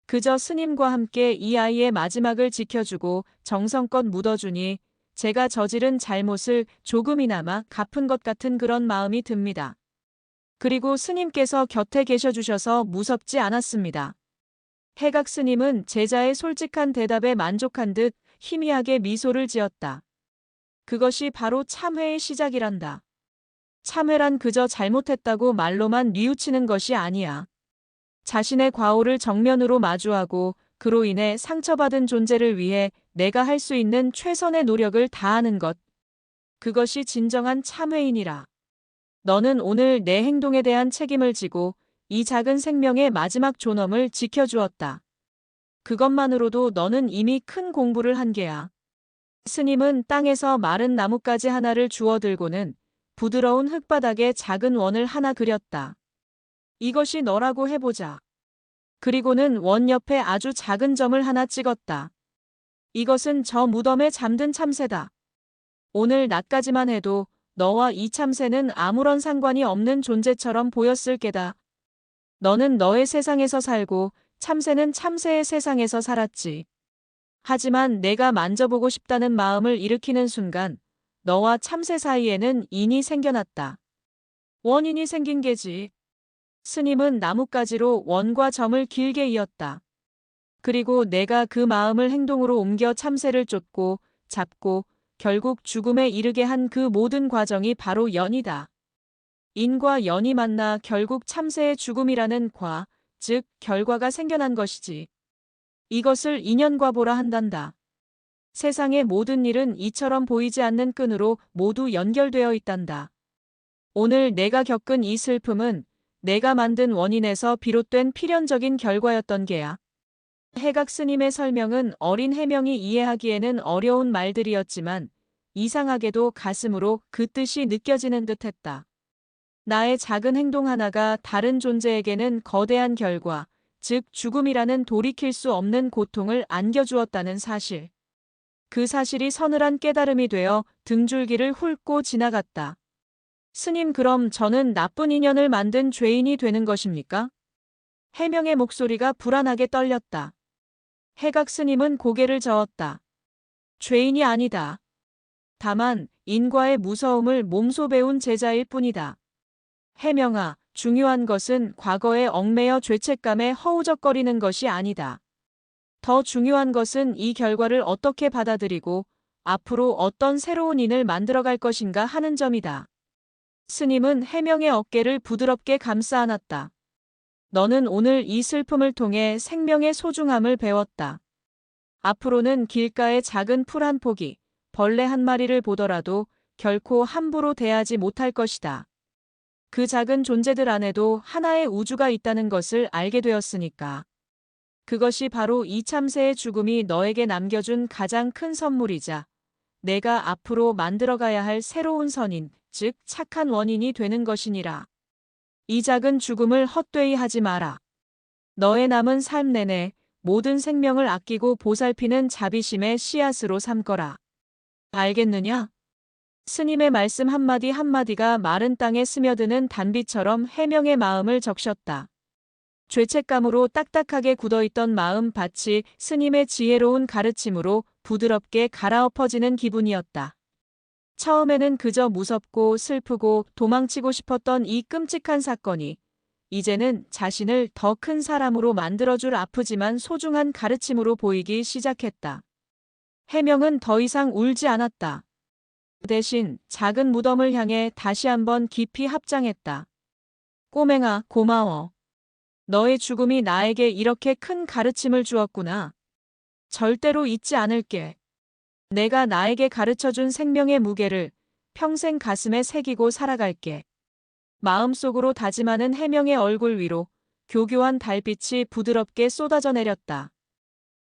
그저 스님과 함께 이 아이의 마지막을 지켜주고 정성껏 묻어주니 제가 저지른 잘못을 조금이나마 갚은 것 같은 그런 마음이 듭니다. 그리고 스님께서 곁에 계셔 주셔서 무섭지 않았습니다. 해각 스님은 제자의 솔직한 대답에 만족한 듯 희미하게 미소를 지었다. 그것이 바로 참회의 시작이란다. 참회란 그저 잘못했다고 말로만 뉘우치는 것이 아니야. 자신의 과오를 정면으로 마주하고 그로 인해 상처받은 존재를 위해 내가 할 수 있는 최선의 노력을 다하는 것. 그것이 진정한 참회인이라. 너는 오늘 내 행동에 대한 책임을 지고 이 작은 생명의 마지막 존엄을 지켜주었다. 그것만으로도 너는 이미 큰 공부를 한 게야. 스님은 땅에서 마른 나뭇가지 하나를 주워 들고는 부드러운 흙바닥에 작은 원을 하나 그렸다. 이것이 너라고 해보자. 그리고는 원 옆에 아주 작은 점을 하나 찍었다. 이것은 저 무덤에 잠든 참새다. 오늘 낮까지만 해도 너와 이 참새는 아무런 상관이 없는 존재처럼 보였을 게다. 너는 너의 세상에서 살고 참새는 참새의 세상에서 살았지. 하지만 내가 만져보고 싶다는 마음을 일으키는 순간 너와 참새 사이에는 인이 생겨났다. 원인이 생긴 게지. 스님은 나뭇가지로 원과 점을 길게 이었다. 그리고 내가 그 마음을 행동으로 옮겨 참새를 쫓고 잡고 결국 죽음에 이르게 한 그 모든 과정이 바로 연이다. 인과 연이 만나 결국 참새의 죽음이라는 즉 결과가 생겨난 것이지. 이것을 인연과보라 한단다. 세상의 모든 일은 이처럼 보이지 않는 끈으로 모두 연결되어 있단다. 오늘 내가 겪은 이 슬픔은 내가 만든 원인에서 비롯된 필연적인 결과였던 게야. 해각 스님의 설명은 어린 해명이 이해하기에는 어려운 말들이었지만 이상하게도 가슴으로 그 뜻이 느껴지는 듯했다. 나의 작은 행동 하나가 다른 존재에게는 거대한 결과, 즉 죽음이라는 돌이킬 수 없는 고통을 안겨주었다는 사실. 그 사실이 서늘한 깨달음이 되어 등줄기를 훑고 지나갔다. 스님, 그럼 저는 나쁜 인연을 만든 죄인이 되는 것입니까? 해명의 목소리가 불안하게 떨렸다. 해각 스님은 고개를 저었다. 죄인이 아니다. 다만 인과의 무서움을 몸소 배운 제자일 뿐이다. 해명아, 중요한 것은 과거에 얽매여 죄책감에 허우적거리는 것이 아니다. 더 중요한 것은 이 결과를 어떻게 받아들이고 앞으로 어떤 새로운 인을 만들어갈 것인가 하는 점이다. 스님은 해명의 어깨를 부드럽게 감싸 안았다. 너는 오늘 이 슬픔을 통해 생명의 소중함을 배웠다. 앞으로는 길가의 작은 풀 한 포기, 벌레 한 마리를 보더라도 결코 함부로 대하지 못할 것이다. 그 작은 존재들 안에도 하나의 우주가 있다는 것을 알게 되었으니까. 그것이 바로 이 참새의 죽음이 너에게 남겨준 가장 큰 선물이자 내가 앞으로 만들어가야 할 새로운 선인, 즉 착한 원인이 되는 것이니라. 이 작은 죽음을 헛되이 하지 마라. 너의 남은 삶 내내 모든 생명을 아끼고 보살피는 자비심의 씨앗으로 삼거라. 알겠느냐? 스님의 말씀 한마디 한마디가 마른 땅에 스며드는 단비처럼 해명의 마음을 적셨다. 죄책감으로 딱딱하게 굳어있던 마음 밭이 스님의 지혜로운 가르침으로 부드럽게 갈아엎어지는 기분이었다. 처음에는 그저 무섭고 슬프고 도망치고 싶었던 이 끔찍한 사건이 이제는 자신을 더 큰 사람으로 만들어줄 아프지만 소중한 가르침으로 보이기 시작했다. 해명은 더 이상 울지 않았다. 대신 작은 무덤을 향해 다시 한번 깊이 합장했다. 꼬맹아, 고마워. 너의 죽음이 나에게 이렇게 큰 가르침을 주었구나. 절대로 잊지 않을게. 내가 나에게 가르쳐준 생명의 무게를 평생 가슴에 새기고 살아갈게. 마음속으로 다짐하는 해명의 얼굴 위로 교교한 달빛이 부드럽게 쏟아져 내렸다.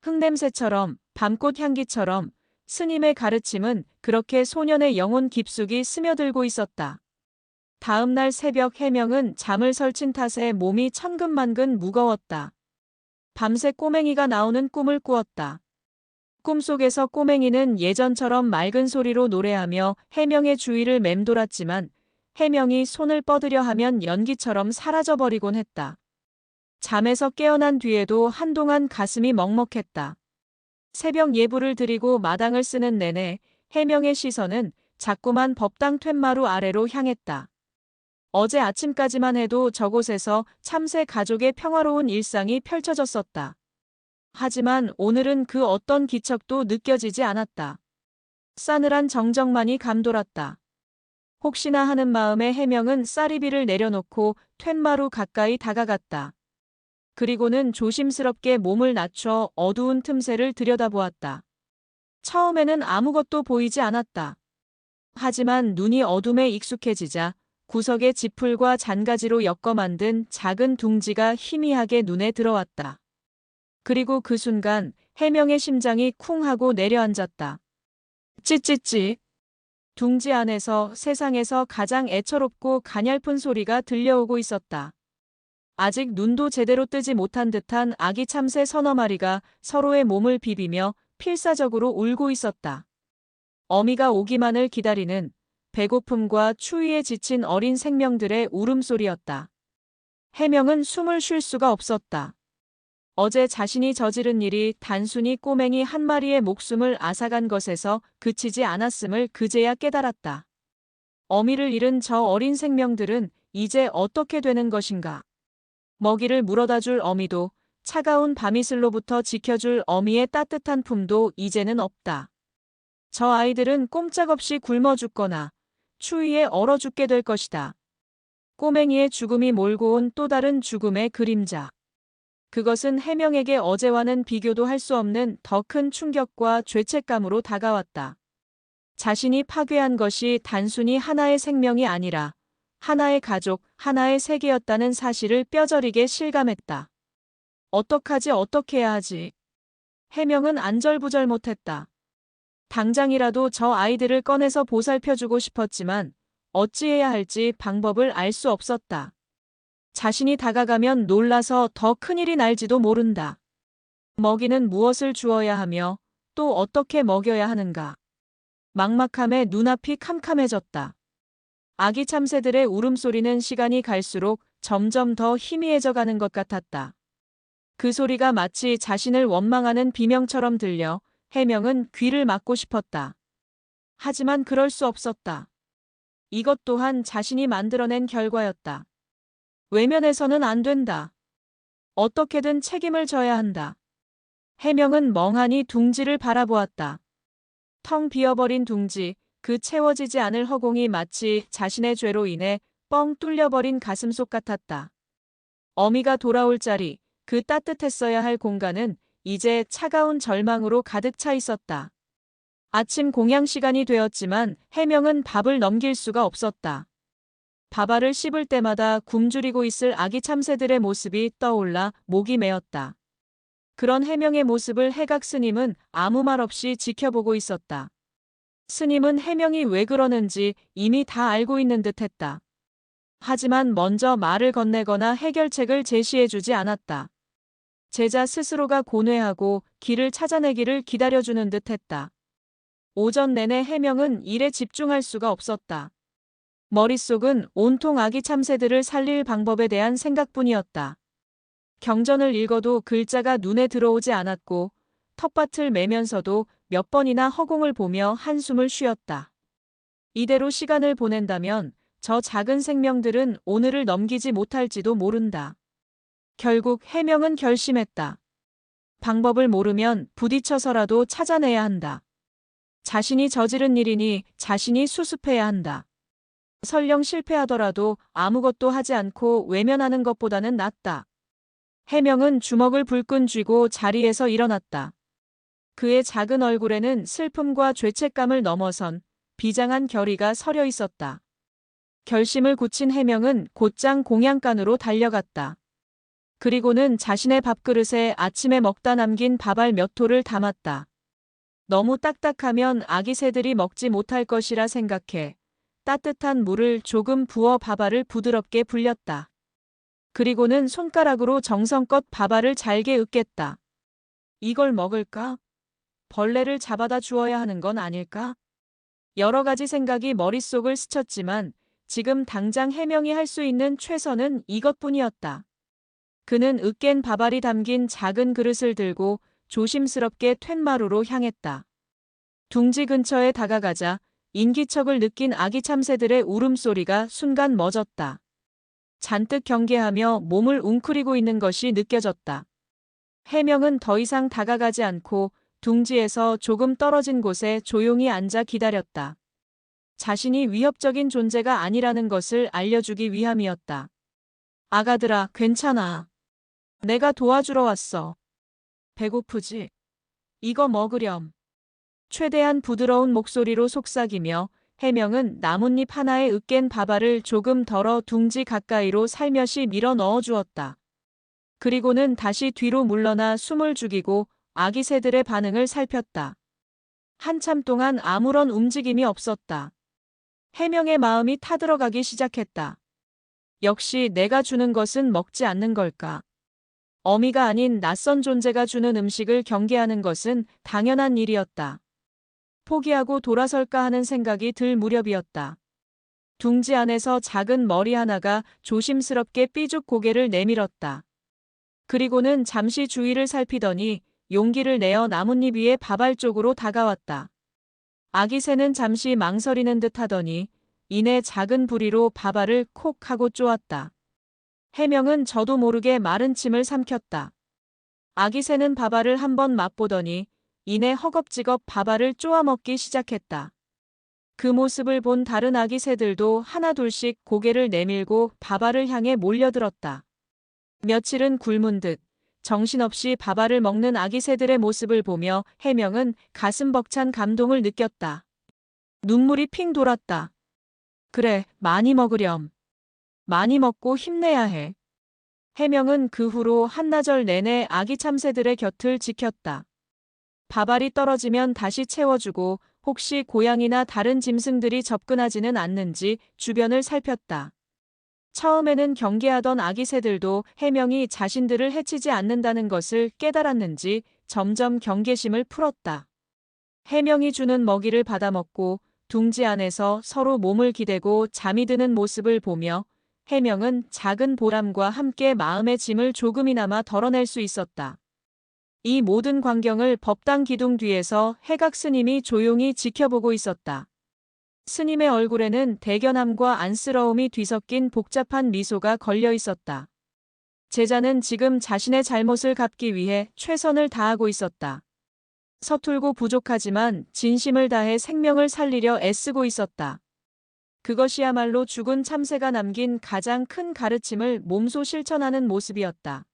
흙냄새처럼, 밤꽃 향기처럼 스님의 가르침은 그렇게 소년의 영혼 깊숙이 스며들고 있었다. 다음 날 새벽 해명은 잠을 설친 탓에 몸이 천근만근 무거웠다. 밤새 꼬맹이가 나오는 꿈을 꾸었다. 꿈속에서 꼬맹이는 예전처럼 맑은 소리로 노래하며 해명의 주위를 맴돌았지만 해명이 손을 뻗으려 하면 연기처럼 사라져버리곤 했다. 잠에서 깨어난 뒤에도 한동안 가슴이 먹먹했다. 새벽 예불을 드리고 마당을 쓰는 내내 해명의 시선은 자꾸만 법당 툇마루 아래로 향했다. 어제 아침까지만 해도 저곳에서 참새 가족의 평화로운 일상이 펼쳐졌었다. 하지만 오늘은 그 어떤 기척도 느껴지지 않았다. 싸늘한 정적만이 감돌았다. 혹시나 하는 마음에 해명은 쌀이비를 내려놓고 툇마루 가까이 다가갔다. 그리고는 조심스럽게 몸을 낮춰 어두운 틈새를 들여다보았다. 처음에는 아무것도 보이지 않았다. 하지만 눈이 어둠에 익숙해지자 구석의 지풀과 잔가지로 엮어 만든 작은 둥지가 희미하게 눈에 들어왔다. 그리고 그 순간 해명의 심장이 쿵 하고 내려앉았다. 찌찌찌. 둥지 안에서 세상에서 가장 애처롭고 가냘픈 소리가 들려오고 있었다. 아직 눈도 제대로 뜨지 못한 듯한 아기 참새 서너 마리가 서로의 몸을 비비며 필사적으로 울고 있었다. 어미가 오기만을 기다리는 배고픔과 추위에 지친 어린 생명들의 울음소리였다. 해명은 숨을 쉴 수가 없었다. 어제 자신이 저지른 일이 단순히 꼬맹이 한 마리의 목숨을 앗아간 것에서 그치지 않았음을 그제야 깨달았다. 어미를 잃은 저 어린 생명들은 이제 어떻게 되는 것인가? 먹이를 물어다 줄 어미도, 차가운 밤이슬로부터 지켜줄 어미의 따뜻한 품도 이제는 없다. 저 아이들은 꼼짝없이 굶어 죽거나 추위에 얼어 죽게 될 것이다. 꼬맹이의 죽음이 몰고 온 또 다른 죽음의 그림자. 그것은 해명에게 어제와는 비교도 할 수 없는 더 큰 충격과 죄책감으로 다가왔다. 자신이 파괴한 것이 단순히 하나의 생명이 아니라 하나의 가족, 하나의 세계였다는 사실을 뼈저리게 실감했다. 어떻게 해야 하지? 해명은 안절부절 못했다. 당장이라도 저 아이들을 꺼내서 보살펴주고 싶었지만 어찌해야 할지 방법을 알 수 없었다. 자신이 다가가면 놀라서 더 큰일이 날지도 모른다. 먹이는 무엇을 주어야 하며 또 어떻게 먹여야 하는가. 막막함에 눈앞이 캄캄해졌다. 아기 참새들의 울음소리는 시간이 갈수록 점점 더 희미해져 가는 것 같았다. 그 소리가 마치 자신을 원망하는 비명처럼 들려 해명은 귀를 막고 싶었다. 하지만 그럴 수 없었다. 이것 또한 자신이 만들어낸 결과였다. 외면해서는 안 된다. 어떻게든 책임을 져야 한다. 해명은 멍하니 둥지를 바라보았다. 텅 비어버린 둥지, 그 채워지지 않을 허공이 마치 자신의 죄로 인해 뻥 뚫려버린 가슴속 같았다. 어미가 돌아올 자리, 그 따뜻했어야 할 공간은 이제 차가운 절망으로 가득 차 있었다. 아침 공양 시간이 되었지만 해명은 밥을 넘길 수가 없었다. 밥알을 씹을 때마다 굶주리고 있을 아기 참새들의 모습이 떠올라 목이 메었다. 그런 해명의 모습을 해각 스님은 아무 말 없이 지켜보고 있었다. 스님은 해명이 왜 그러는지 이미 다 알고 있는 듯했다. 하지만 먼저 말을 건네거나 해결책을 제시해주지 않았다. 제자 스스로가 고뇌하고 길을 찾아내기를 기다려주는 듯했다. 오전 내내 해명은 일에 집중할 수가 없었다. 머릿속은 온통 아기 참새들을 살릴 방법에 대한 생각뿐이었다. 경전을 읽어도 글자가 눈에 들어오지 않았고 텃밭을 매면서도 몇 번이나 허공을 보며 한숨을 쉬었다. 이대로 시간을 보낸다면 저 작은 생명들은 오늘을 넘기지 못할지도 모른다. 결국 해명은 결심했다. 방법을 모르면 부딪혀서라도 찾아내야 한다. 자신이 저지른 일이니 자신이 수습해야 한다. 설령 실패하더라도 아무것도 하지 않고 외면하는 것보다는 낫다. 해명은 주먹을 불끈 쥐고 자리에서 일어났다. 그의 작은 얼굴에는 슬픔과 죄책감을 넘어선 비장한 결의가 서려 있었다. 결심을 굳힌 해명은 곧장 공양간으로 달려갔다. 그리고는 자신의 밥그릇에 아침에 먹다 남긴 밥알 몇 톨을 담았다. 너무 딱딱하면 아기 새들이 먹지 못할 것이라 생각해 따뜻한 물을 조금 부어 밥알을 부드럽게 불렸다. 그리고는 손가락으로 정성껏 밥알을 잘게 으깼다. 이걸 먹을까? 벌레를 잡아다 주어야 하는 건 아닐까? 여러 가지 생각이 머릿속을 스쳤지만 지금 당장 해명이 할 수 있는 최선은 이것뿐이었다. 그는 으깬 밥알이 담긴 작은 그릇을 들고 조심스럽게 툇마루로 향했다. 둥지 근처에 다가가자 인기척을 느낀 아기 참새들의 울음소리가 순간 멎었다. 잔뜩 경계하며 몸을 웅크리고 있는 것이 느껴졌다. 해명은 더 이상 다가가지 않고 둥지에서 조금 떨어진 곳에 조용히 앉아 기다렸다. 자신이 위협적인 존재가 아니라는 것을 알려주기 위함이었다. 아가들아, 괜찮아. 내가 도와주러 왔어. 배고프지? 이거 먹으렴. 최대한 부드러운 목소리로 속삭이며 해명은 나뭇잎 하나에 으깬 밥알을 조금 덜어 둥지 가까이로 살며시 밀어 넣어 주었다. 그리고는 다시 뒤로 물러나 숨을 죽이고 아기 새들의 반응을 살폈다. 한참 동안 아무런 움직임이 없었다. 해명의 마음이 타들어가기 시작했다. 역시 내가 주는 것은 먹지 않는 걸까? 어미가 아닌 낯선 존재가 주는 음식을 경계하는 것은 당연한 일이었다. 포기하고 돌아설까 하는 생각이 들 무렵이었다. 둥지 안에서 작은 머리 하나가 조심스럽게 삐죽 고개를 내밀었다. 그리고는 잠시 주위를 살피더니 용기를 내어 나뭇잎 위에 밥알 쪽으로 다가왔다. 아기 새는 잠시 망설이는 듯 하더니 이내 작은 부리로 밥알을 콕 하고 쪼았다. 해명은 저도 모르게 마른 침을 삼켰다. 아기 새는 밥알을 한번 맛보더니 이내 허겁지겁 밥알을 쪼아 먹기 시작했다. 그 모습을 본 다른 아기 새들도 하나둘씩 고개를 내밀고 밥알을 향해 몰려들었다. 며칠은 굶은 듯 정신없이 밥알을 먹는 아기 새들의 모습을 보며 해명은 가슴 벅찬 감동을 느꼈다. 눈물이 핑 돌았다. 그래, 많이 먹으렴. 많이 먹고 힘내야 해. 해명은 그 후로 한나절 내내 아기 참새들의 곁을 지켰다. 밥알이 떨어지면 다시 채워주고 혹시 고양이나 다른 짐승들이 접근하지는 않는지 주변을 살폈다. 처음에는 경계하던 아기 새들도 해명이 자신들을 해치지 않는다는 것을 깨달았는지 점점 경계심을 풀었다. 해명이 주는 먹이를 받아먹고 둥지 안에서 서로 몸을 기대고 잠이 드는 모습을 보며 해명은 작은 보람과 함께 마음의 짐을 조금이나마 덜어낼 수 있었다. 이 모든 광경을 법당 기둥 뒤에서 해각 스님이 조용히 지켜보고 있었다. 스님의 얼굴에는 대견함과 안쓰러움이 뒤섞인 복잡한 미소가 걸려 있었다. 제자는 지금 자신의 잘못을 갚기 위해 최선을 다하고 있었다. 서툴고 부족하지만 진심을 다해 생명을 살리려 애쓰고 있었다. 그것이야말로 죽은 참새가 남긴 가장 큰 가르침을 몸소 실천하는 모습이었다.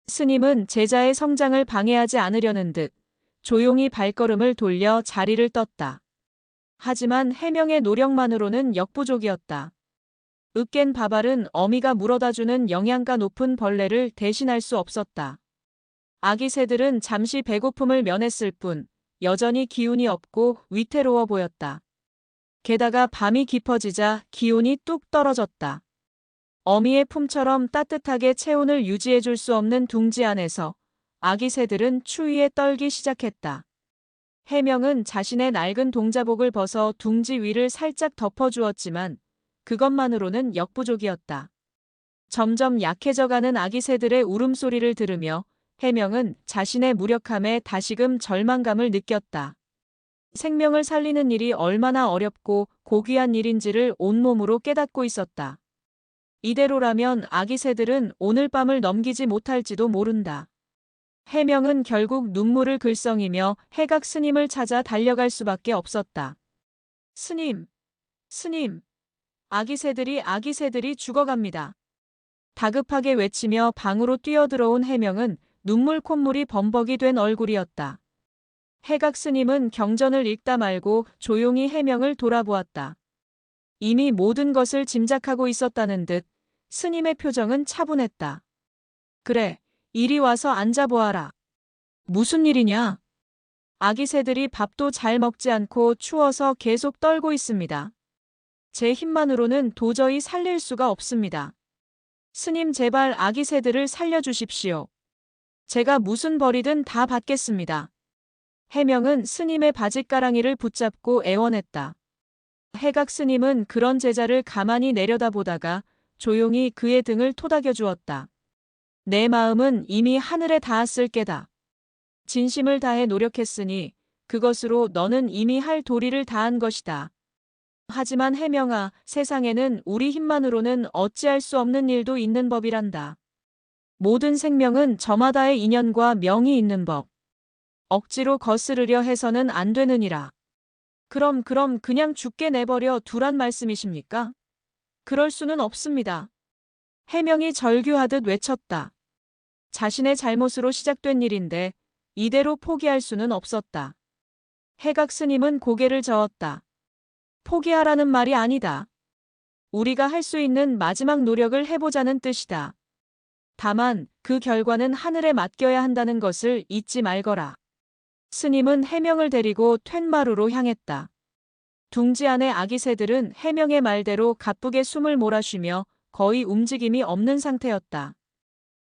스님은 제자의 성장을 방해하지 않으려는 듯 조용히 발걸음을 돌려 자리를 떴다. 하지만 해명의 노력만으로는 역부족이었다. 으깬 밥알은 어미가 물어다주는 영양가 높은 벌레를 대신할 수 없었다. 아기 새들은 잠시 배고픔을 면했을 뿐 여전히 기운이 없고 위태로워 보였다. 게다가 밤이 깊어지자 기온이 뚝 떨어졌다. 어미의 품처럼 따뜻하게 체온을 유지해줄 수 없는 둥지 안에서 아기 새들은 추위에 떨기 시작했다. 해명은 자신의 낡은 동자복을 벗어 둥지 위를 살짝 덮어주었지만 그것만으로는 역부족이었다. 점점 약해져가는 아기 새들의 울음소리를 들으며 해명은 자신의 무력함에 다시금 절망감을 느꼈다. 생명을 살리는 일이 얼마나 어렵고 고귀한 일인지를 온몸으로 깨닫고 있었다. 이대로라면 아기 새들은 오늘 밤을 넘기지 못할지도 모른다. 해명은 결국 눈물을 글썽이며 해각 스님을 찾아 달려갈 수밖에 없었다. 스님, 스님, 아기 새들이 죽어갑니다. 다급하게 외치며 방으로 뛰어들어온 해명은 눈물 콧물이 범벅이 된 얼굴이었다. 해각 스님은 경전을 읽다 말고 조용히 해명을 돌아보았다. 이미 모든 것을 짐작하고 있었다는 듯 스님의 표정은 차분했다. 그래, 이리 와서 앉아보아라. 무슨 일이냐? 아기 새들이 밥도 잘 먹지 않고 추워서 계속 떨고 있습니다. 제 힘만으로는 도저히 살릴 수가 없습니다. 스님 제발 아기 새들을 살려주십시오. 제가 무슨 벌이든 다 받겠습니다. 해명은 스님의 바짓가랑이를 붙잡고 애원했다. 해각 스님은 그런 제자를 가만히 내려다보다가 조용히 그의 등을 토닥여 주었다. 내 마음은 이미 하늘에 닿았을 게다. 진심을 다해 노력했으니 그것으로 너는 이미 할 도리를 다한 것이다. 하지만 해명아, 세상에는 우리 힘만으로는 어찌할 수 없는 일도 있는 법이란다. 모든 생명은 저마다의 인연과 명이 있는 법. 억지로 거스르려 해서는 안 되느니라. 그럼 그냥 죽게 내버려 두란 말씀이십니까? 그럴 수는 없습니다. 해명이 절규하듯 외쳤다. 자신의 잘못으로 시작된 일인데 이대로 포기할 수는 없었다. 해각 스님은 고개를 저었다. 포기하라는 말이 아니다. 우리가 할 수 있는 마지막 노력을 해보자는 뜻이다. 다만 그 결과는 하늘에 맡겨야 한다는 것을 잊지 말거라. 스님은 해명을 데리고 툇마루로 향했다. 둥지 안의 아기 새들은 해명의 말대로 가쁘게 숨을 몰아쉬며 거의 움직임이 없는 상태였다.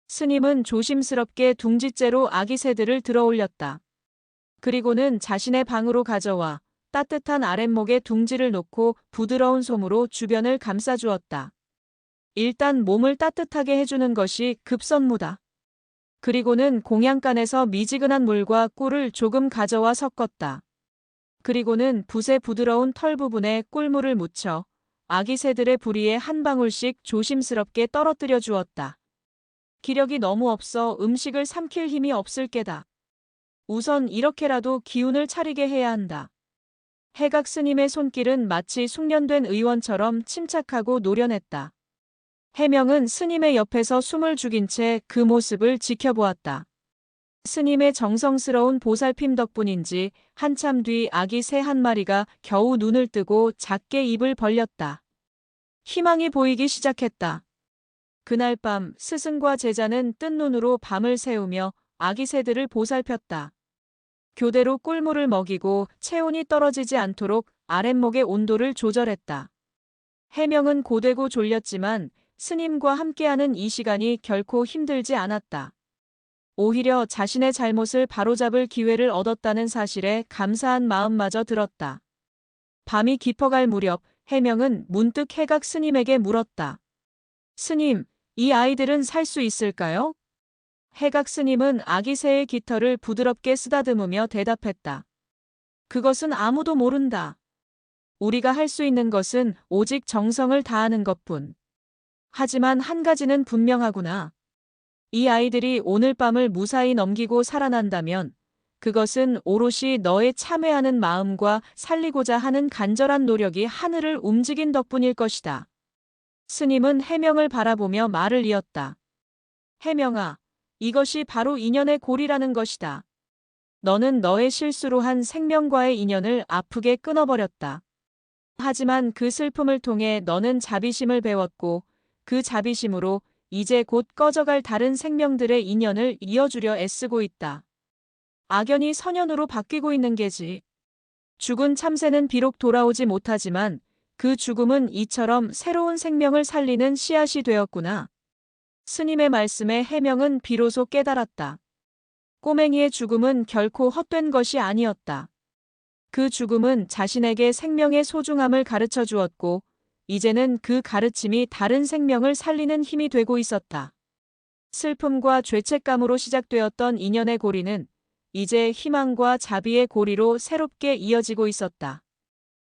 스님은 조심스럽게 둥지째로 아기 새들을 들어올렸다. 그리고는 자신의 방으로 가져와 따뜻한 아랫목에 둥지를 놓고 부드러운 솜으로 주변을 감싸주었다. 일단 몸을 따뜻하게 해주는 것이 급선무다. 그리고는 공양간에서 미지근한 물과 꿀을 조금 가져와 섞었다. 그리고는 붓의 부드러운 털 부분에 꿀물을 묻혀 아기 새들의 부리에 한 방울씩 조심스럽게 떨어뜨려 주었다. 기력이 너무 없어 음식을 삼킬 힘이 없을 게다. 우선 이렇게라도 기운을 차리게 해야 한다. 해각 스님의 손길은 마치 숙련된 의원처럼 침착하고 노련했다. 해명은 스님의 옆에서 숨을 죽인 채 그 모습을 지켜보았다. 스님의 정성스러운 보살핌 덕분인지 한참 뒤 아기 새 한 마리가 겨우 눈을 뜨고 작게 입을 벌렸다. 희망이 보이기 시작했다. 그날 밤 스승과 제자는 뜬 눈으로 밤을 새우며 아기 새들을 보살폈다. 교대로 꿀물을 먹이고 체온이 떨어지지 않도록 아랫목의 온도를 조절했다. 해명은 고되고 졸렸지만 스님과 함께하는 이 시간이 결코 힘들지 않았다. 오히려 자신의 잘못을 바로잡을 기회를 얻었다는 사실에 감사한 마음마저 들었다. 밤이 깊어갈 무렵 해명은 문득 해각 스님에게 물었다. 스님, 이 아이들은 살 수 있을까요? 해각 스님은 아기 새의 깃털을 부드럽게 쓰다듬으며 대답했다. 그것은 아무도 모른다. 우리가 할 수 있는 것은 오직 정성을 다하는 것뿐. 하지만 한 가지는 분명하구나. 이 아이들이 오늘 밤을 무사히 넘기고 살아난다면 그것은 오롯이 너의 참회하는 마음과 살리고자 하는 간절한 노력이 하늘을 움직인 덕분일 것이다. 스님은 해명을 바라보며 말을 이었다. 해명아, 이것이 바로 인연의 고리라는 것이다. 너는 너의 실수로 한 생명과의 인연을 아프게 끊어버렸다. 하지만 그 슬픔을 통해 너는 자비심을 배웠고 그 자비심으로 이제 곧 꺼져갈 다른 생명들의 인연을 이어주려 애쓰고 있다. 악연이 선연으로 바뀌고 있는 게지. 죽은 참새는 비록 돌아오지 못하지만 그 죽음은 이처럼 새로운 생명을 살리는 씨앗이 되었구나. 스님의 말씀에 해명은 비로소 깨달았다. 꼬맹이의 죽음은 결코 헛된 것이 아니었다. 그 죽음은 자신에게 생명의 소중함을 가르쳐 주었고 이제는 그 가르침이 다른 생명을 살리는 힘이 되고 있었다. 슬픔과 죄책감으로 시작되었던 인연의 고리는 이제 희망과 자비의 고리로 새롭게 이어지고 있었다.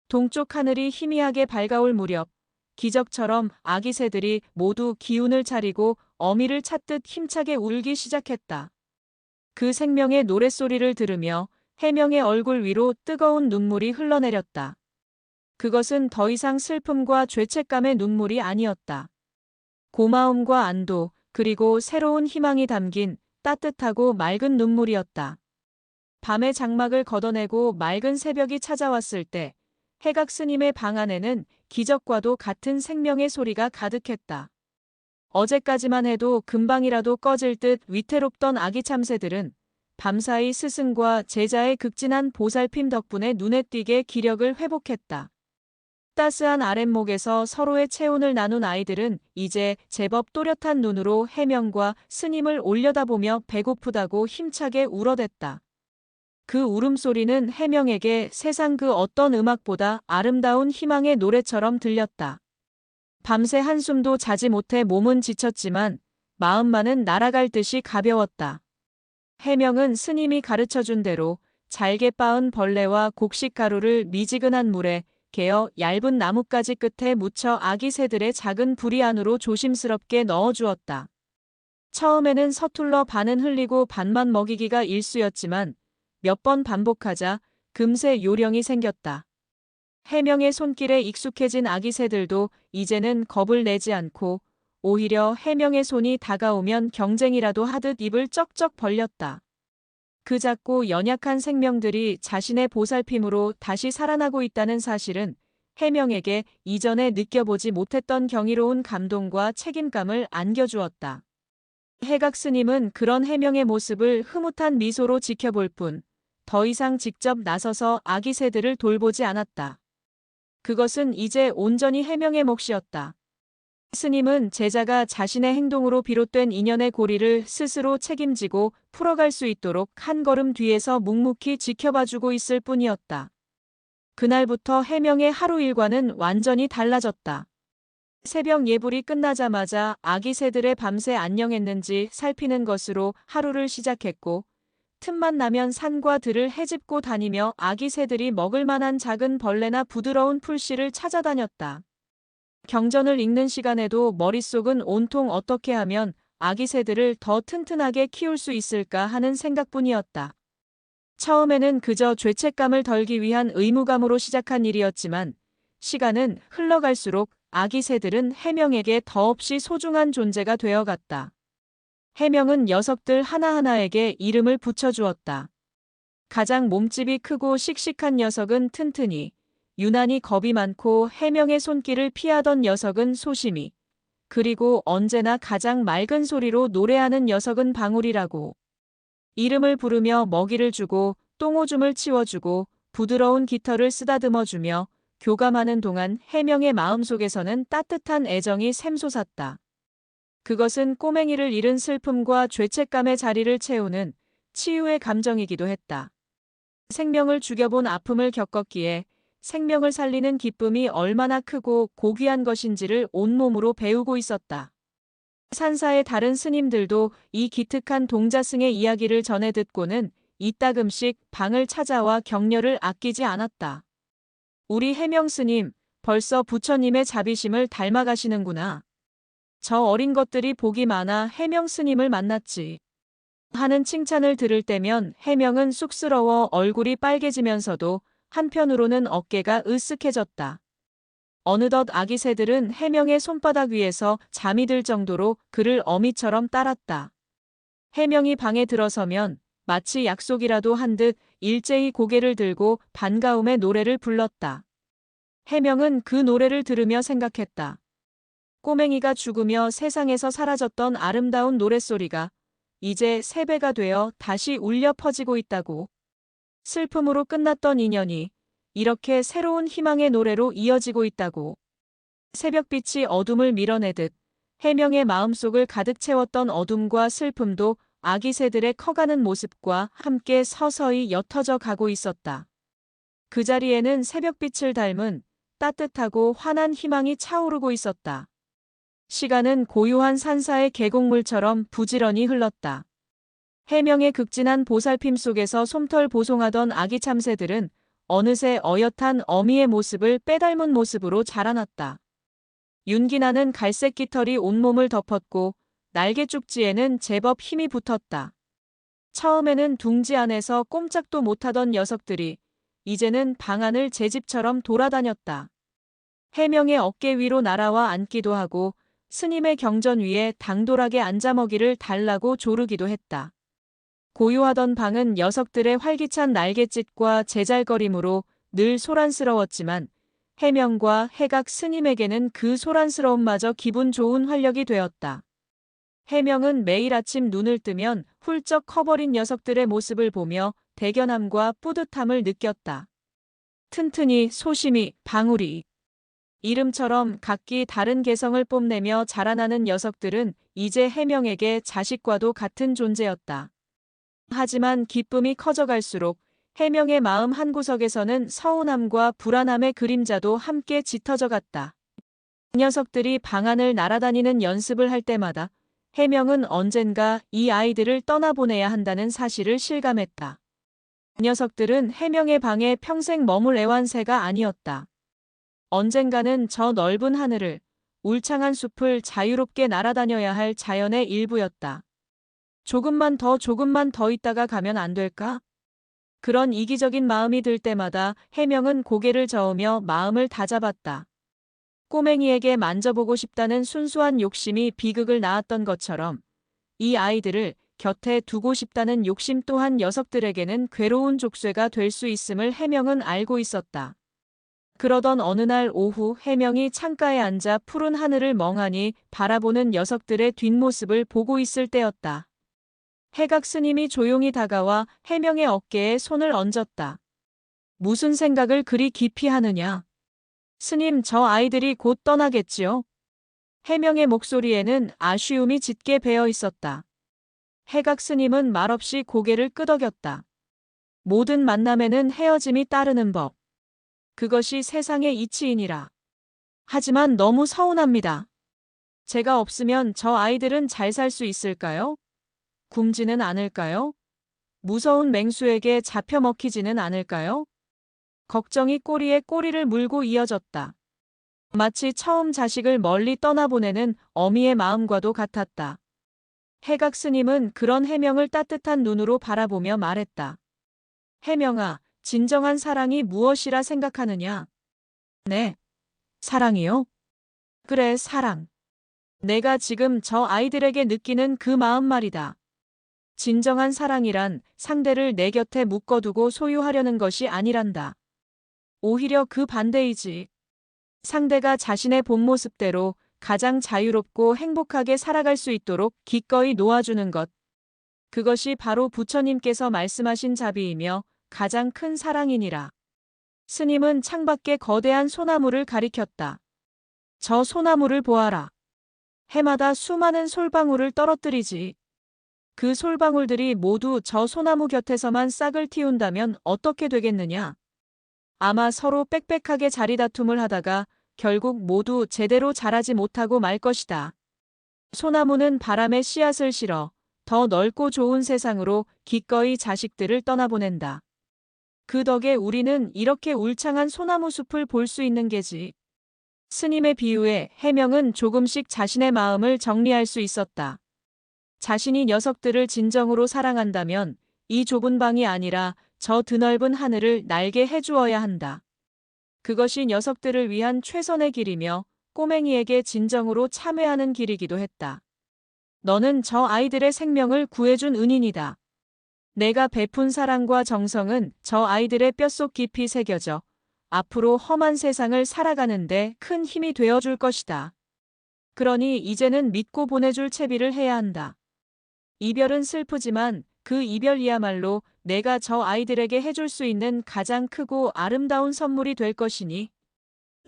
동쪽 하늘이 희미하게 밝아올 무렵 기적처럼 아기 새들이 모두 기운을 차리고 어미를 찾듯 힘차게 울기 시작했다. 그 생명의 노랫소리를 들으며 해명의 얼굴 위로 뜨거운 눈물이 흘러내렸다. 그것은 더 이상 슬픔과 죄책감의 눈물이 아니었다. 고마움과 안도, 그리고 새로운 희망이 담긴 따뜻하고 맑은 눈물이었다. 밤의 장막을 걷어내고 맑은 새벽이 찾아왔을 때 해각 스님의 방 안에는 기적과도 같은 생명의 소리가 가득했다. 어제까지만 해도 금방이라도 꺼질 듯 위태롭던 아기 참새들은 밤사이 스승과 제자의 극진한 보살핌 덕분에 눈에 띄게 기력을 회복했다. 따스한 아랫목에서 서로의 체온을 나눈 아이들은 이제 제법 또렷한 눈으로 해명과 스님을 올려다보며 배고프다고 힘차게 울어댔다. 그 울음소리는 해명에게 세상 그 어떤 음악보다 아름다운 희망의 노래처럼 들렸다. 밤새 한숨도 자지 못해 몸은 지쳤지만 마음만은 날아갈 듯이 가벼웠다. 해명은 스님이 가르쳐준 대로 잘게 빻은 벌레와 곡식가루를 미지근한 물에 개어 얇은 나뭇가지 끝에 묻혀 아기 새들의 작은 부리 안으로 조심스럽게 넣어주었다. 처음에는 서툴러 반은 흘리고 반만 먹이기가 일쑤였지만 몇 번 반복하자 금세 요령이 생겼다. 해명의 손길에 익숙해진 아기 새들도 이제는 겁을 내지 않고 오히려 해명의 손이 다가오면 경쟁이라도 하듯 입을 쩍쩍 벌렸다. 그 작고 연약한 생명들이 자신의 보살핌으로 다시 살아나고 있다는 사실은 해명에게 이전에 느껴보지 못했던 경이로운 감동과 책임감을 안겨주었다. 해각 스님은 그런 해명의 모습을 흐뭇한 미소로 지켜볼 뿐 더 이상 직접 나서서 아기 새들을 돌보지 않았다. 그것은 이제 온전히 해명의 몫이었다. 스님은 제자가 자신의 행동으로 비롯된 인연의 고리를 스스로 책임지고 풀어갈 수 있도록 한 걸음 뒤에서 묵묵히 지켜봐주고 있을 뿐이었다. 그날부터 해명의 하루 일과는 완전히 달라졌다. 새벽 예불이 끝나자마자 아기 새들의 밤새 안녕했는지 살피는 것으로 하루를 시작했고, 틈만 나면 산과 들을 헤집고 다니며 아기 새들이 먹을 만한 작은 벌레나 부드러운 풀씨를 찾아다녔다. 경전을 읽는 시간에도 머릿속은 온통 어떻게 하면 아기 새들을 더 튼튼하게 키울 수 있을까 하는 생각뿐이었다. 처음에는 그저 죄책감을 덜기 위한 의무감으로 시작한 일이었지만 시간은 흘러갈수록 아기 새들은 해명에게 더없이 소중한 존재가 되어갔다. 해명은 녀석들 하나하나에게 이름을 붙여주었다. 가장 몸집이 크고 씩씩한 녀석은 튼튼히, 유난히 겁이 많고 해명의 손길을 피하던 녀석은 소심히, 그리고 언제나 가장 맑은 소리로 노래하는 녀석은 방울이라고. 이름을 부르며 먹이를 주고 똥오줌을 치워주고 부드러운 깃털을 쓰다듬어주며 교감하는 동안 해명의 마음속에서는 따뜻한 애정이 샘솟았다. 그것은 꼬맹이를 잃은 슬픔과 죄책감의 자리를 채우는 치유의 감정이기도 했다. 생명을 죽여본 아픔을 겪었기에 생명을 살리는 기쁨이 얼마나 크고 고귀한 것인지를 온몸으로 배우고 있었다. 산사의 다른 스님들도 이 기특한 동자승의 이야기를 전해 듣고는 이따금씩 방을 찾아와 격려를 아끼지 않았다. 우리 해명 스님, 벌써 부처님의 자비심을 닮아가시는구나. 저 어린 것들이 복이 많아 해명 스님을 만났지. 하는 칭찬을 들을 때면 해명은 쑥스러워 얼굴이 빨개지면서도 한편으로는 어깨가 으쓱해졌다. 어느덧 아기 새들은 해명의 손바닥 위에서 잠이 들 정도로 그를 어미처럼 따랐다. 해명이 방에 들어서면 마치 약속이라도 한 듯 일제히 고개를 들고 반가움의 노래를 불렀다. 해명은 그 노래를 들으며 생각했다. 꼬맹이가 죽으며 세상에서 사라졌던 아름다운 노랫소리가 이제 세 배가 되어 다시 울려 퍼지고 있다고. 슬픔으로 끝났던 인연이 이렇게 새로운 희망의 노래로 이어지고 있다고. 새벽빛이 어둠을 밀어내듯 해명의 마음속을 가득 채웠던 어둠과 슬픔도 아기 새들의 커가는 모습과 함께 서서히 옅어져 가고 있었다. 그 자리에는 새벽빛을 닮은 따뜻하고 환한 희망이 차오르고 있었다. 시간은 고요한 산사의 계곡물처럼 부지런히 흘렀다. 해명의 극진한 보살핌 속에서 솜털 보송하던 아기 참새들은 어느새 어엿한 어미의 모습을 빼닮은 모습으로 자라났다. 윤기나는 갈색 깃털이 온몸을 덮었고 날개 쪽지에는 제법 힘이 붙었다. 처음에는 둥지 안에서 꼼짝도 못하던 녀석들이 이제는 방 안을 제 집처럼 돌아다녔다. 해명의 어깨 위로 날아와 앉기도 하고 스님의 경전 위에 당돌하게 앉아 먹이를 달라고 조르기도 했다. 고요하던 방은 녀석들의 활기찬 날갯짓과 제잘거림으로 늘 소란스러웠지만 해명과 해각 스님에게는 그 소란스러움마저 기분 좋은 활력이 되었다. 해명은 매일 아침 눈을 뜨면 훌쩍 커버린 녀석들의 모습을 보며 대견함과 뿌듯함을 느꼈다. 튼튼히, 소심히, 방울이. 이름처럼 각기 다른 개성을 뽐내며 자라나는 녀석들은 이제 해명에게 자식과도 같은 존재였다. 하지만 기쁨이 커져갈수록 해명의 마음 한구석에서는 서운함과 불안함의 그림자도 함께 짙어져 갔다. 녀석들이 방 안을 날아다니는 연습을 할 때마다 해명은 언젠가 이 아이들을 떠나보내야 한다는 사실을 실감했다. 녀석들은 해명의 방에 평생 머물 애완새가 아니었다. 언젠가는 저 넓은 하늘을, 울창한 숲을 자유롭게 날아다녀야 할 자연의 일부였다. 조금만 더 있다가 가면 안 될까? 그런 이기적인 마음이 들 때마다 해명은 고개를 저으며 마음을 다잡았다. 꼬맹이에게 만져보고 싶다는 순수한 욕심이 비극을 낳았던 것처럼 이 아이들을 곁에 두고 싶다는 욕심 또한 녀석들에게는 괴로운 족쇄가 될 수 있음을 해명은 알고 있었다. 그러던 어느 날 오후 해명이 창가에 앉아 푸른 하늘을 멍하니 바라보는 녀석들의 뒷모습을 보고 있을 때였다. 해각 스님이 조용히 다가와 해명의 어깨에 손을 얹었다. 무슨 생각을 그리 깊이 하느냐? 스님, 저 아이들이 곧 떠나겠지요? 해명의 목소리에는 아쉬움이 짙게 배어 있었다. 해각 스님은 말없이 고개를 끄덕였다. 모든 만남에는 헤어짐이 따르는 법. 그것이 세상의 이치이니라. 하지만 너무 서운합니다. 제가 없으면 저 아이들은 잘 살 수 있을까요? 굶지는 않을까요? 무서운 맹수에게 잡혀 먹히지는 않을까요? 걱정이 꼬리에 꼬리를 물고 이어졌다. 마치 처음 자식을 멀리 떠나보내는 어미의 마음과도 같았다. 해각 스님은 그런 해명을 따뜻한 눈으로 바라보며 말했다. 해명아, 진정한 사랑이 무엇이라 생각하느냐? 네, 사랑이요? 그래, 사랑. 내가 지금 저 아이들에게 느끼는 그 마음 말이다. 진정한 사랑이란 상대를 내 곁에 묶어두고 소유하려는 것이 아니란다. 오히려 그 반대이지. 상대가 자신의 본 모습대로 가장 자유롭고 행복하게 살아갈 수 있도록 기꺼이 놓아주는 것. 그것이 바로 부처님께서 말씀하신 자비이며 가장 큰 사랑이니라. 스님은 창밖에 거대한 소나무를 가리켰다. 저 소나무를 보아라. 해마다 수많은 솔방울을 떨어뜨리지. 그 솔방울들이 모두 저 소나무 곁에서만 싹을 틔운다면 어떻게 되겠느냐? 아마 서로 빽빽하게 자리다툼을 하다가 결국 모두 제대로 자라지 못하고 말 것이다. 소나무는 바람에 씨앗을 실어 더 넓고 좋은 세상으로 기꺼이 자식들을 떠나보낸다. 그 덕에 우리는 이렇게 울창한 소나무 숲을 볼 수 있는 게지. 스님의 비유에 해명은 조금씩 자신의 마음을 정리할 수 있었다. 자신이 녀석들을 진정으로 사랑한다면 이 좁은 방이 아니라 저 드넓은 하늘을 날게 해주어야 한다. 그것이 녀석들을 위한 최선의 길이며 꼬맹이에게 진정으로 참회하는 길이기도 했다. 너는 저 아이들의 생명을 구해준 은인이다. 내가 베푼 사랑과 정성은 저 아이들의 뼛속 깊이 새겨져 앞으로 험한 세상을 살아가는데 큰 힘이 되어줄 것이다. 그러니 이제는 믿고 보내줄 채비를 해야 한다. 이별은 슬프지만 그 이별이야말로 내가 저 아이들에게 해줄 수 있는 가장 크고 아름다운 선물이 될 것이니.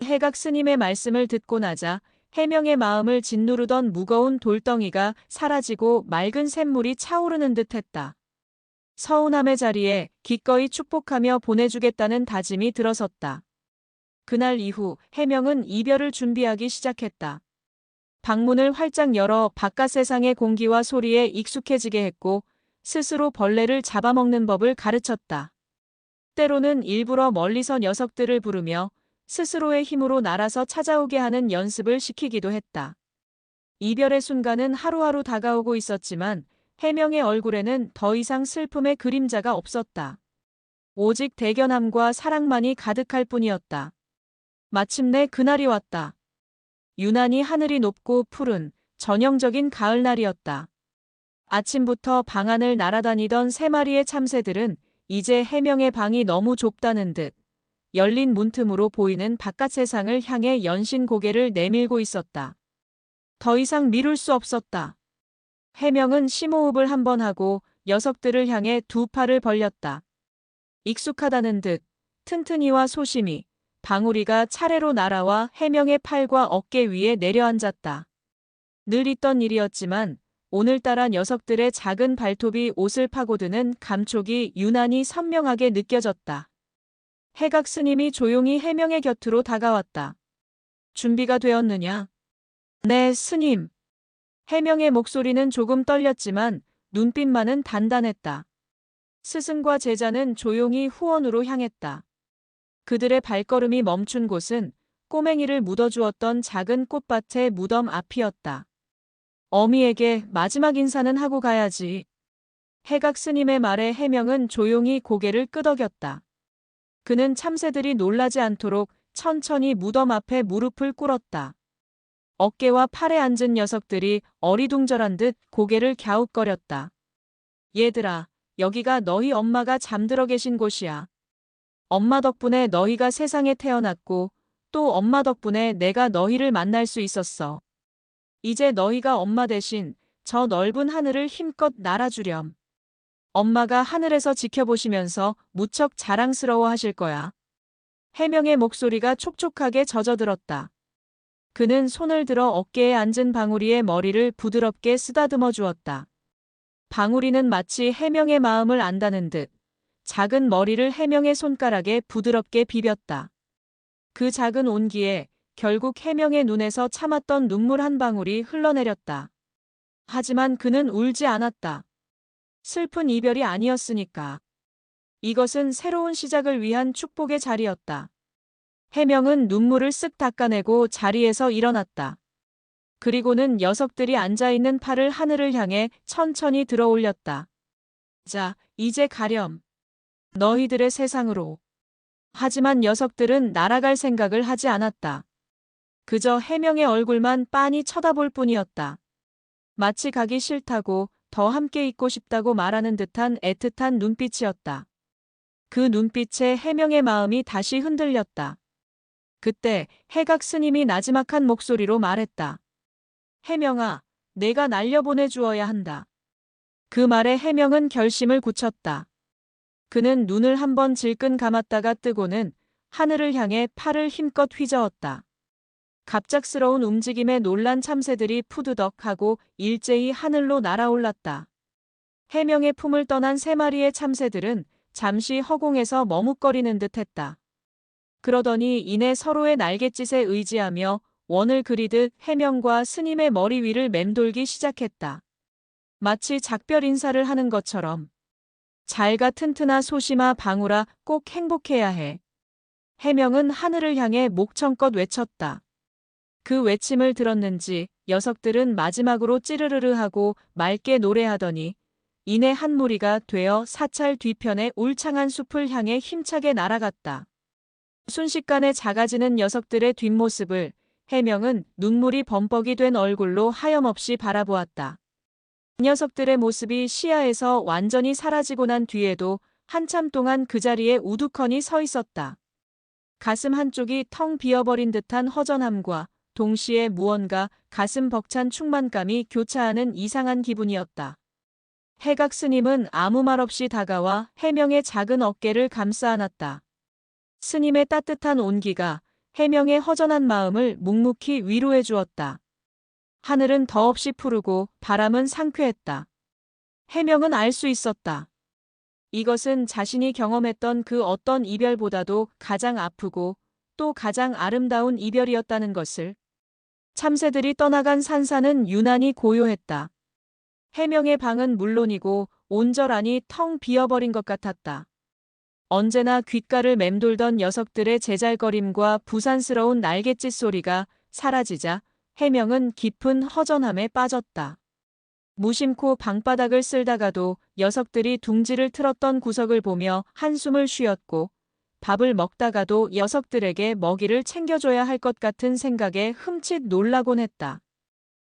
해각 스님의 말씀을 듣고 나자 해명의 마음을 짓누르던 무거운 돌덩이가 사라지고 맑은 샘물이 차오르는 듯했다. 서운함의 자리에 기꺼이 축복하며 보내주겠다는 다짐이 들어섰다. 그날 이후 해명은 이별을 준비하기 시작했다. 방문을 활짝 열어 바깥 세상의 공기와 소리에 익숙해지게 했고 스스로 벌레를 잡아먹는 법을 가르쳤다. 때로는 일부러 멀리서 녀석들을 부르며 스스로의 힘으로 날아서 찾아오게 하는 연습을 시키기도 했다. 이별의 순간은 하루하루 다가오고 있었지만 해명의 얼굴에는 더 이상 슬픔의 그림자가 없었다. 오직 대견함과 사랑만이 가득할 뿐이었다. 마침내 그날이 왔다. 유난히 하늘이 높고 푸른 전형적인 가을날이었다. 아침부터 방 안을 날아다니던 3마리의 참새들은 이제 해명의 방이 너무 좁다는 듯 열린 문틈으로 보이는 바깥 세상을 향해 연신 고개를 내밀고 있었다. 더 이상 미룰 수 없었다. 해명은 심호흡을 한번 하고 녀석들을 향해 두 팔을 벌렸다. 익숙하다는 듯 튼튼이와 소심이 방울이가 차례로 날아와 해명의 팔과 어깨 위에 내려앉았다. 늘 있던 일이었지만 오늘따라 녀석들의 작은 발톱이 옷을 파고드는 감촉이 유난히 선명하게 느껴졌다. 해각 스님이 조용히 해명의 곁으로 다가왔다. 준비가 되었느냐? 네, 스님. 해명의 목소리는 조금 떨렸지만 눈빛만은 단단했다. 스승과 제자는 조용히 후원으로 향했다. 그들의 발걸음이 멈춘 곳은 꼬맹이를 묻어주었던 작은 꽃밭의 무덤 앞이었다. 어미에게 마지막 인사는 하고 가야지. 해각 스님의 말에 해명은 조용히 고개를 끄덕였다. 그는 참새들이 놀라지 않도록 천천히 무덤 앞에 무릎을 꿇었다. 어깨와 팔에 앉은 녀석들이 어리둥절한 듯 고개를 갸웃거렸다. 얘들아, 여기가 너희 엄마가 잠들어 계신 곳이야. 엄마 덕분에 너희가 세상에 태어났고 또 엄마 덕분에 내가 너희를 만날 수 있었어. 이제 너희가 엄마 대신 저 넓은 하늘을 힘껏 날아주렴. 엄마가 하늘에서 지켜보시면서 무척 자랑스러워 하실 거야. 해명의 목소리가 촉촉하게 젖어들었다. 그는 손을 들어 어깨에 앉은 방울이의 머리를 부드럽게 쓰다듬어 주었다. 방울이는 마치 해명의 마음을 안다는 듯 작은 머리를 해명의 손가락에 부드럽게 비볐다. 그 작은 온기에 결국 해명의 눈에서 참았던 눈물 한 방울이 흘러내렸다. 하지만 그는 울지 않았다. 슬픈 이별이 아니었으니까. 이것은 새로운 시작을 위한 축복의 자리였다. 해명은 눈물을 쓱 닦아내고 자리에서 일어났다. 그리고는 녀석들이 앉아있는 팔을 하늘을 향해 천천히 들어 올렸다. 자, 이제 가렴. 너희들의 세상으로. 하지만 녀석들은 날아갈 생각을 하지 않았다. 그저 해명의 얼굴만 빤히 쳐다볼 뿐이었다. 마치 가기 싫다고 더 함께 있고 싶다고 말하는 듯한 애틋한 눈빛이었다. 그 눈빛에 해명의 마음이 다시 흔들렸다. 그때 해각 스님이 나지막한 목소리로 말했다. 해명아, 내가 날려보내 주어야 한다. 그 말에 해명은 결심을 굳혔다. 그는 눈을 한번 질끈 감았다가 뜨고는 하늘을 향해 팔을 힘껏 휘저었다. 갑작스러운 움직임에 놀란 참새들이 푸드덕하고 일제히 하늘로 날아올랐다. 해명의 품을 떠난 3마리의 참새들은 잠시 허공에서 머뭇거리는 듯했다. 그러더니 이내 서로의 날갯짓에 의지하며 원을 그리듯 해명과 스님의 머리 위를 맴돌기 시작했다. 마치 작별 인사를 하는 것처럼. 잘가 튼튼아 소심아 방울아 꼭 행복해야 해. 해명은 하늘을 향해 목청껏 외쳤다. 그 외침을 들었는지 녀석들은 마지막으로 찌르르르 하고 맑게 노래하더니 이내 한 무리가 되어 사찰 뒤편의 울창한 숲을 향해 힘차게 날아갔다. 순식간에 작아지는 녀석들의 뒷모습을 해명은 눈물이 범벅이 된 얼굴로 하염없이 바라보았다. 녀석들의 모습이 시야에서 완전히 사라지고 난 뒤에도 한참 동안 그 자리에 우두커니 서 있었다. 가슴 한쪽이 텅 비어버린 듯한 허전함과 동시에 무언가 가슴 벅찬 충만감이 교차하는 이상한 기분이었다. 해각 스님은 아무 말 없이 다가와 해명의 작은 어깨를 감싸 안았다. 스님의 따뜻한 온기가 해명의 허전한 마음을 묵묵히 위로해 주었다. 하늘은 더없이 푸르고 바람은 상쾌했다. 해명은 알 수 있었다. 이것은 자신이 경험했던 그 어떤 이별보다도 가장 아프고 또 가장 아름다운 이별이었다는 것을. 참새들이 떠나간 산사는 유난히 고요했다. 해명의 방은 물론이고 온전하니 텅 비어버린 것 같았다. 언제나 귓가를 맴돌던 녀석들의 제잘거림과 부산스러운 날갯짓 소리가 사라지자 해명은 깊은 허전함에 빠졌다. 무심코 방바닥을 쓸다가도 녀석들이 둥지를 틀었던 구석을 보며 한숨을 쉬었고 밥을 먹다가도 녀석들에게 먹이를 챙겨줘야 할 것 같은 생각에 흠칫 놀라곤 했다.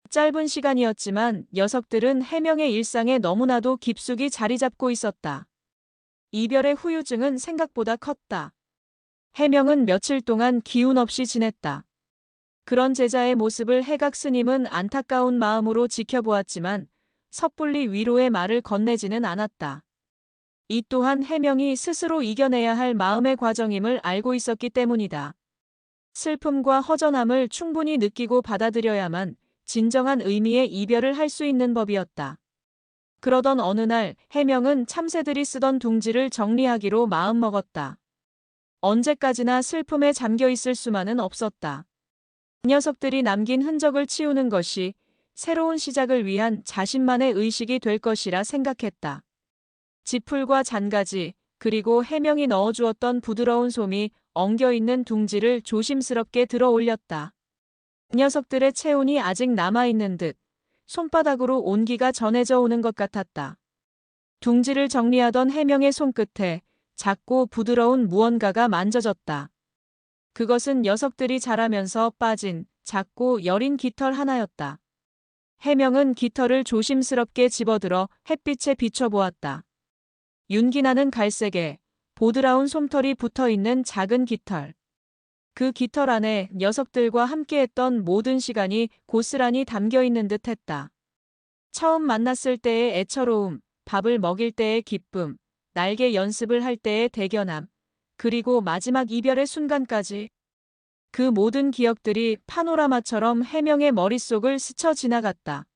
짧은 시간이었지만 녀석들은 해명의 일상에 너무나도 깊숙이 자리 잡고 있었다. 이별의 후유증은 생각보다 컸다. 해명은 며칠 동안 기운 없이 지냈다. 그런 제자의 모습을 해각 스님은 안타까운 마음으로 지켜보았지만 섣불리 위로의 말을 건네지는 않았다. 이 또한 해명이 스스로 이겨내야 할 마음의 과정임을 알고 있었기 때문이다. 슬픔과 허전함을 충분히 느끼고 받아들여야만 진정한 의미의 이별을 할 수 있는 법이었다. 그러던 어느 날 해명은 참새들이 쓰던 둥지를 정리하기로 마음먹었다. 언제까지나 슬픔에 잠겨 있을 수만은 없었다. 녀석들이 남긴 흔적을 치우는 것이 새로운 시작을 위한 자신만의 의식이 될 것이라 생각했다. 지풀과 잔가지, 그리고 해명이 넣어주었던 부드러운 솜이 엉겨있는 둥지를 조심스럽게 들어 올렸다. 녀석들의 체온이 아직 남아있는 듯 손바닥으로 온기가 전해져 오는 것 같았다. 둥지를 정리하던 해명의 손끝에 작고 부드러운 무언가가 만져졌다. 그것은 녀석들이 자라면서 빠진 작고 여린 깃털 하나였다. 해명은 깃털을 조심스럽게 집어들어 햇빛에 비춰보았다. 윤기나는 갈색에 보드라운 솜털이 붙어있는 작은 깃털. 그 깃털 안에 녀석들과 함께했던 모든 시간이 고스란히 담겨있는 듯했다. 처음 만났을 때의 애처로움, 밥을 먹일 때의 기쁨, 날개 연습을 할 때의 대견함, 그리고 마지막 이별의 순간까지. 그 모든 기억들이 파노라마처럼 해명의 머릿속을 스쳐 지나갔다.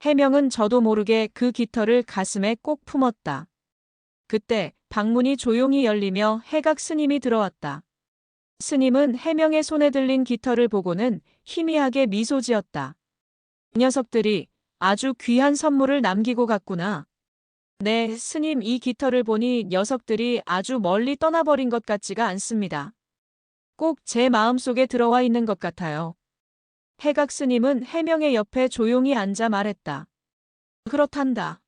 해명은 저도 모르게 그 깃털을 가슴에 꼭 품었다. 그때 방문이 조용히 열리며 해각 스님이 들어왔다. 스님은 해명의 손에 들린 깃털을 보고는 희미하게 미소 지었다. 녀석들이 아주 귀한 선물을 남기고 갔구나. 네, 스님, 이 깃털을 보니 녀석들이 아주 멀리 떠나버린 것 같지가 않습니다. 꼭 제 마음속에 들어와 있는 것 같아요. 해각 스님은 해명의 옆에 조용히 앉아 말했다. 그렇단다.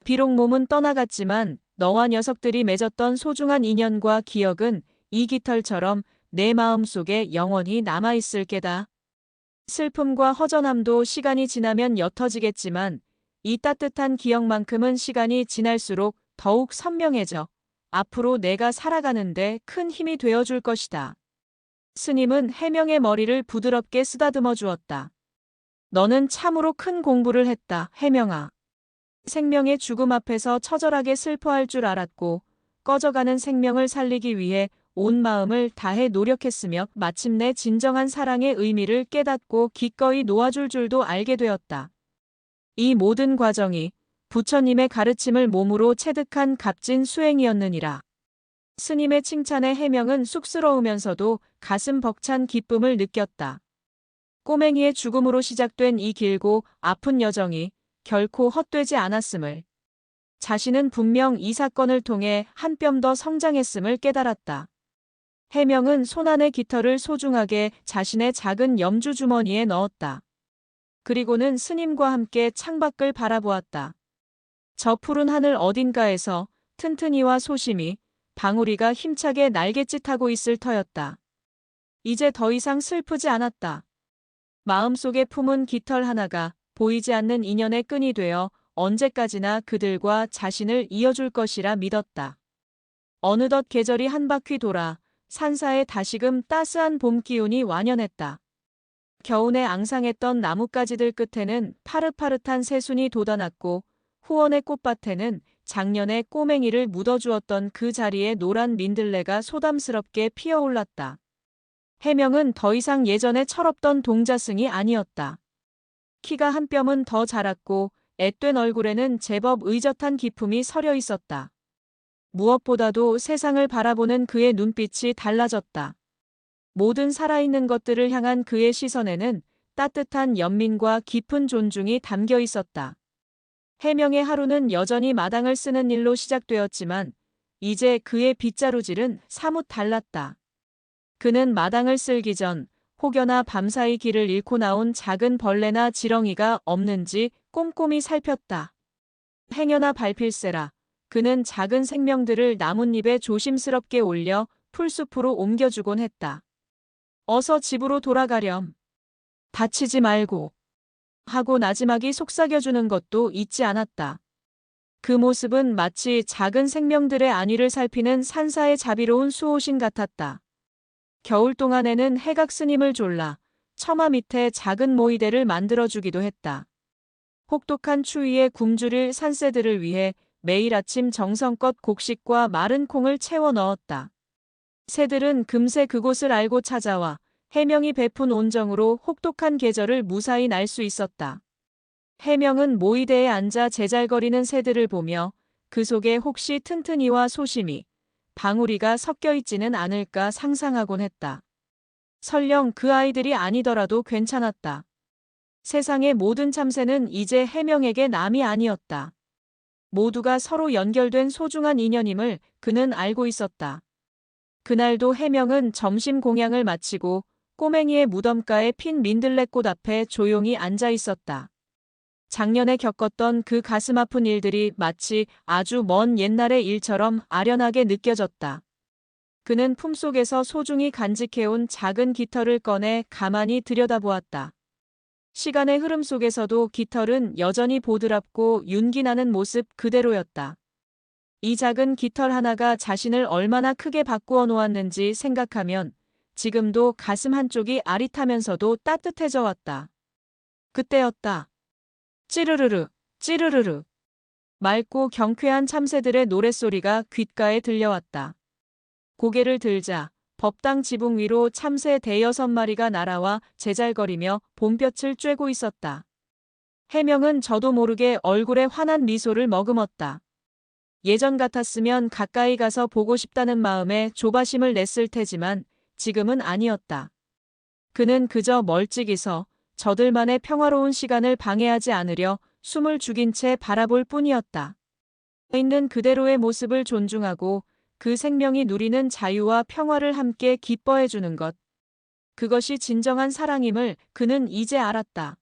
비록 몸은 떠나갔지만 너와 녀석들이 맺었던 소중한 인연과 기억은 이 깃털처럼 내 마음속에 영원히 남아있을 게다. 슬픔과 허전함도 시간이 지나면 옅어지겠지만 이 따뜻한 기억만큼은 시간이 지날수록 더욱 선명해져 앞으로 내가 살아가는데 큰 힘이 되어줄 것이다. 스님은 해명의 머리를 부드럽게 쓰다듬어 주었다. 너는 참으로 큰 공부를 했다, 해명아. 생명의 죽음 앞에서 처절하게 슬퍼할 줄 알았고 꺼져가는 생명을 살리기 위해 온 마음을 다해 노력했으며 마침내 진정한 사랑의 의미를 깨닫고 기꺼이 놓아줄 줄도 알게 되었다. 이 모든 과정이 부처님의 가르침을 몸으로 체득한 값진 수행이었느니라. 스님의 칭찬에 해명은 쑥스러우면서도 가슴 벅찬 기쁨을 느꼈다. 꼬맹이의 죽음으로 시작된 이 길고 아픈 여정이 결코 헛되지 않았음을, 자신은 분명 이 사건을 통해 한 뼘 더 성장했음을 깨달았다. 해명은 손안의 깃털을 소중하게 자신의 작은 염주 주머니에 넣었다. 그리고는 스님과 함께 창밖을 바라보았다. 저 푸른 하늘 어딘가에서 튼튼이와 소심이 방울이가 힘차게 날갯짓하고 있을 터였다. 이제 더 이상 슬프지 않았다. 마음속에 품은 깃털 하나가 보이지 않는 인연의 끈이 되어 언제까지나 그들과 자신을 이어줄 것이라 믿었다. 어느덧 계절이 한 바퀴 돌아 산사에 다시금 따스한 봄 기운이 완연했다. 겨우내 앙상했던 나뭇가지들 끝에는 파릇파릇한 새순이 돋아났고 후원의 꽃밭에는 작년에 꼬맹이를 묻어주었던 그 자리에 노란 민들레가 소담스럽게 피어올랐다. 해명은 더 이상 예전에 철없던 동자승이 아니었다. 키가 한 뼘은 더 자랐고 앳된 얼굴에는 제법 의젓한 기품이 서려 있었다. 무엇보다도 세상을 바라보는 그의 눈빛이 달라졌다. 모든 살아있는 것들을 향한 그의 시선에는 따뜻한 연민과 깊은 존중이 담겨 있었다. 해명의 하루는 여전히 마당을 쓰는 일로 시작되었지만 이제 그의 빗자루질은 사뭇 달랐다. 그는 마당을 쓸기 전 혹여나 밤사이 길을 잃고 나온 작은 벌레나 지렁이가 없는지 꼼꼼히 살폈다. 행여나 밟힐세라. 그는 작은 생명들을 나뭇잎에 조심스럽게 올려 풀숲으로 옮겨주곤 했다. 어서 집으로 돌아가렴. 다치지 말고. 하고 나지막이 속삭여주는 것도 잊지 않았다. 그 모습은 마치 작은 생명들의 안위를 살피는 산사의 자비로운 수호신 같았다. 겨울 동안에는 해각 스님을 졸라 처마 밑에 작은 모이대를 만들어주기도 했다. 혹독한 추위에 굶주릴 산새들을 위해 매일 아침 정성껏 곡식과 마른 콩을 채워 넣었다. 새들은 금세 그곳을 알고 찾아와 해명이 베푼 온정으로 혹독한 계절을 무사히 날 수 있었다. 해명은 모이대에 앉아 제잘거리는 새들을 보며 그 속에 혹시 튼튼이와 소심이, 방울이가 섞여 있지는 않을까 상상하곤 했다. 설령 그 아이들이 아니더라도 괜찮았다. 세상의 모든 참새는 이제 해명에게 남이 아니었다. 모두가 서로 연결된 소중한 인연임을 그는 알고 있었다. 그날도 해명은 점심 공양을 마치고 꼬맹이의 무덤가에 핀 민들레꽃 앞에 조용히 앉아 있었다. 작년에 겪었던 그 가슴 아픈 일들이 마치 아주 먼 옛날의 일처럼 아련하게 느껴졌다. 그는 품속에서 소중히 간직해온 작은 깃털을 꺼내 가만히 들여다보았다. 시간의 흐름 속에서도 깃털은 여전히 보드랍고 윤기나는 모습 그대로였다. 이 작은 깃털 하나가 자신을 얼마나 크게 바꾸어 놓았는지 생각하면 지금도 가슴 한쪽이 아릿하면서도 따뜻해져 왔다. 그때였다. 찌르르르, 찌르르르. 맑고 경쾌한 참새들의 노랫소리가 귓가에 들려왔다. 고개를 들자 법당 지붕 위로 참새 대여섯 마리가 날아와 제잘거리며 봄볕을 쬐고 있었다. 해명은 저도 모르게 얼굴에 환한 미소를 머금었다. 예전 같았으면 가까이 가서 보고 싶다는 마음에 조바심을 냈을 테지만 지금은 아니었다. 그는 그저 멀찍이 서 저들만의 평화로운 시간을 방해하지 않으려 숨을 죽인 채 바라볼 뿐이었다. 있는 그대로의 모습을 존중하고 그 생명이 누리는 자유와 평화를 함께 기뻐해주는 것. 그것이 진정한 사랑임을 그는 이제 알았다.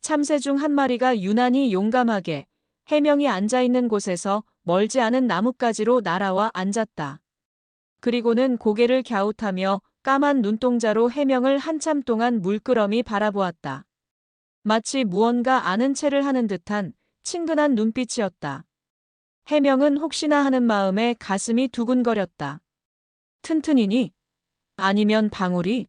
참새 중 한 마리가 유난히 용감하게 해명이 앉아있는 곳에서 멀지 않은 나뭇가지로 날아와 앉았다. 그리고는 고개를 갸웃하며 까만 눈동자로 해명을 한참 동안 물끄러미 바라보았다. 마치 무언가 아는 체를 하는 듯한 친근한 눈빛이었다. 해명은 혹시나 하는 마음에 가슴이 두근거렸다. 튼튼이니? 아니면 방울이?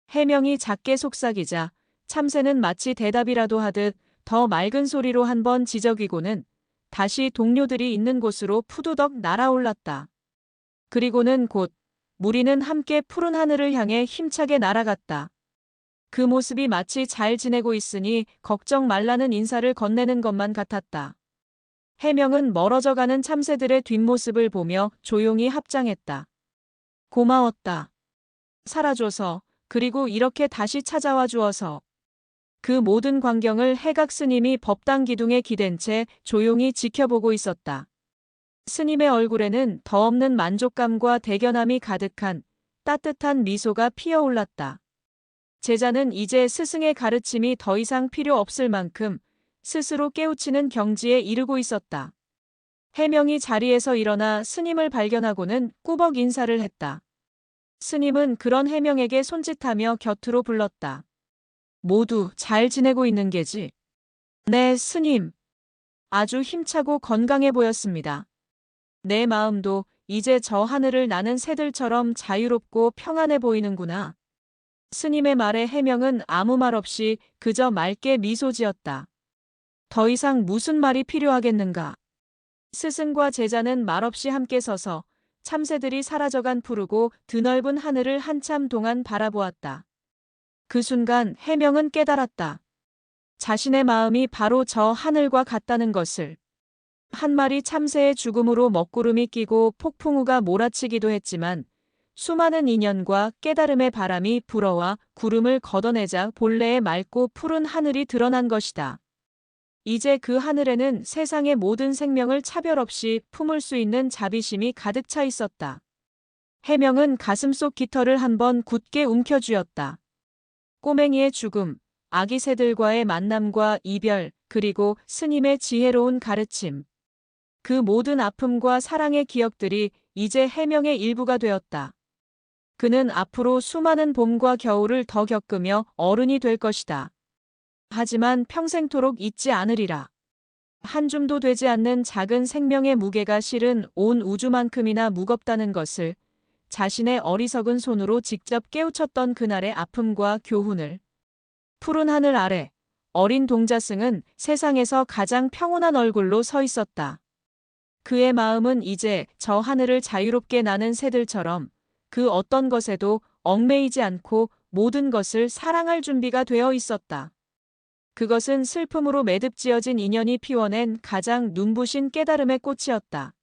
해명이 작게 속삭이자 참새는 마치 대답이라도 하듯 더 맑은 소리로 한번 지저귀고는 다시 동료들이 있는 곳으로 푸두덕 날아올랐다. 그리고는 곧 무리는 함께 푸른 하늘을 향해 힘차게 날아갔다. 그 모습이 마치 잘 지내고 있으니 걱정 말라는 인사를 건네는 것만 같았다. 해명은 멀어져가는 참새들의 뒷모습을 보며 조용히 합장했다. 고마웠다. 살아줘서, 그리고 이렇게 다시 찾아와 주어서. 그 모든 광경을 해각 스님이 법당 기둥에 기댄 채 조용히 지켜보고 있었다. 스님의 얼굴에는 더없는 만족감과 대견함이 가득한 따뜻한 미소가 피어올랐다. 제자는 이제 스승의 가르침이 더 이상 필요 없을 만큼 스스로 깨우치는 경지에 이르고 있었다. 해명이 자리에서 일어나 스님을 발견하고는 꾸벅 인사를 했다. 스님은 그런 해명에게 손짓하며 곁으로 불렀다. 모두 잘 지내고 있는 게지? 네, 스님. 아주 힘차고 건강해 보였습니다. 내 마음도 이제 저 하늘을 나는 새들처럼 자유롭고 평안해 보이는구나. 스님의 말에 해명은 아무 말 없이 그저 맑게 미소 지었다. 더 이상 무슨 말이 필요하겠는가. 스승과 제자는 말없이 함께 서서 참새들이 사라져간 푸르고 드넓은 하늘을 한참 동안 바라보았다. 그 순간 해명은 깨달았다. 자신의 마음이 바로 저 하늘과 같다는 것을. 한 마리 참새의 죽음으로 먹구름이 끼고 폭풍우가 몰아치기도 했지만 수많은 인연과 깨달음의 바람이 불어와 구름을 걷어내자 본래의 맑고 푸른 하늘이 드러난 것이다. 이제 그 하늘에는 세상의 모든 생명을 차별 없이 품을 수 있는 자비심이 가득 차 있었다. 해명은 가슴속 깃털을 한번 굳게 움켜쥐었다. 꼬맹이의 죽음, 아기 새들과의 만남과 이별, 그리고 스님의 지혜로운 가르침. 그 모든 아픔과 사랑의 기억들이 이제 해명의 일부가 되었다. 그는 앞으로 수많은 봄과 겨울을 더 겪으며 어른이 될 것이다. 하지만 평생토록 잊지 않으리라. 한 줌도 되지 않는 작은 생명의 무게가 실은 온 우주만큼이나 무겁다는 것을 자신의 어리석은 손으로 직접 깨우쳤던 그날의 아픔과 교훈을. 푸른 하늘 아래 어린 동자승은 세상에서 가장 평온한 얼굴로 서 있었다. 그의 마음은 이제 저 하늘을 자유롭게 나는 새들처럼 그 어떤 것에도 얽매이지 않고 모든 것을 사랑할 준비가 되어 있었다. 그것은 슬픔으로 매듭지어진 인연이 피워낸 가장 눈부신 깨달음의 꽃이었다.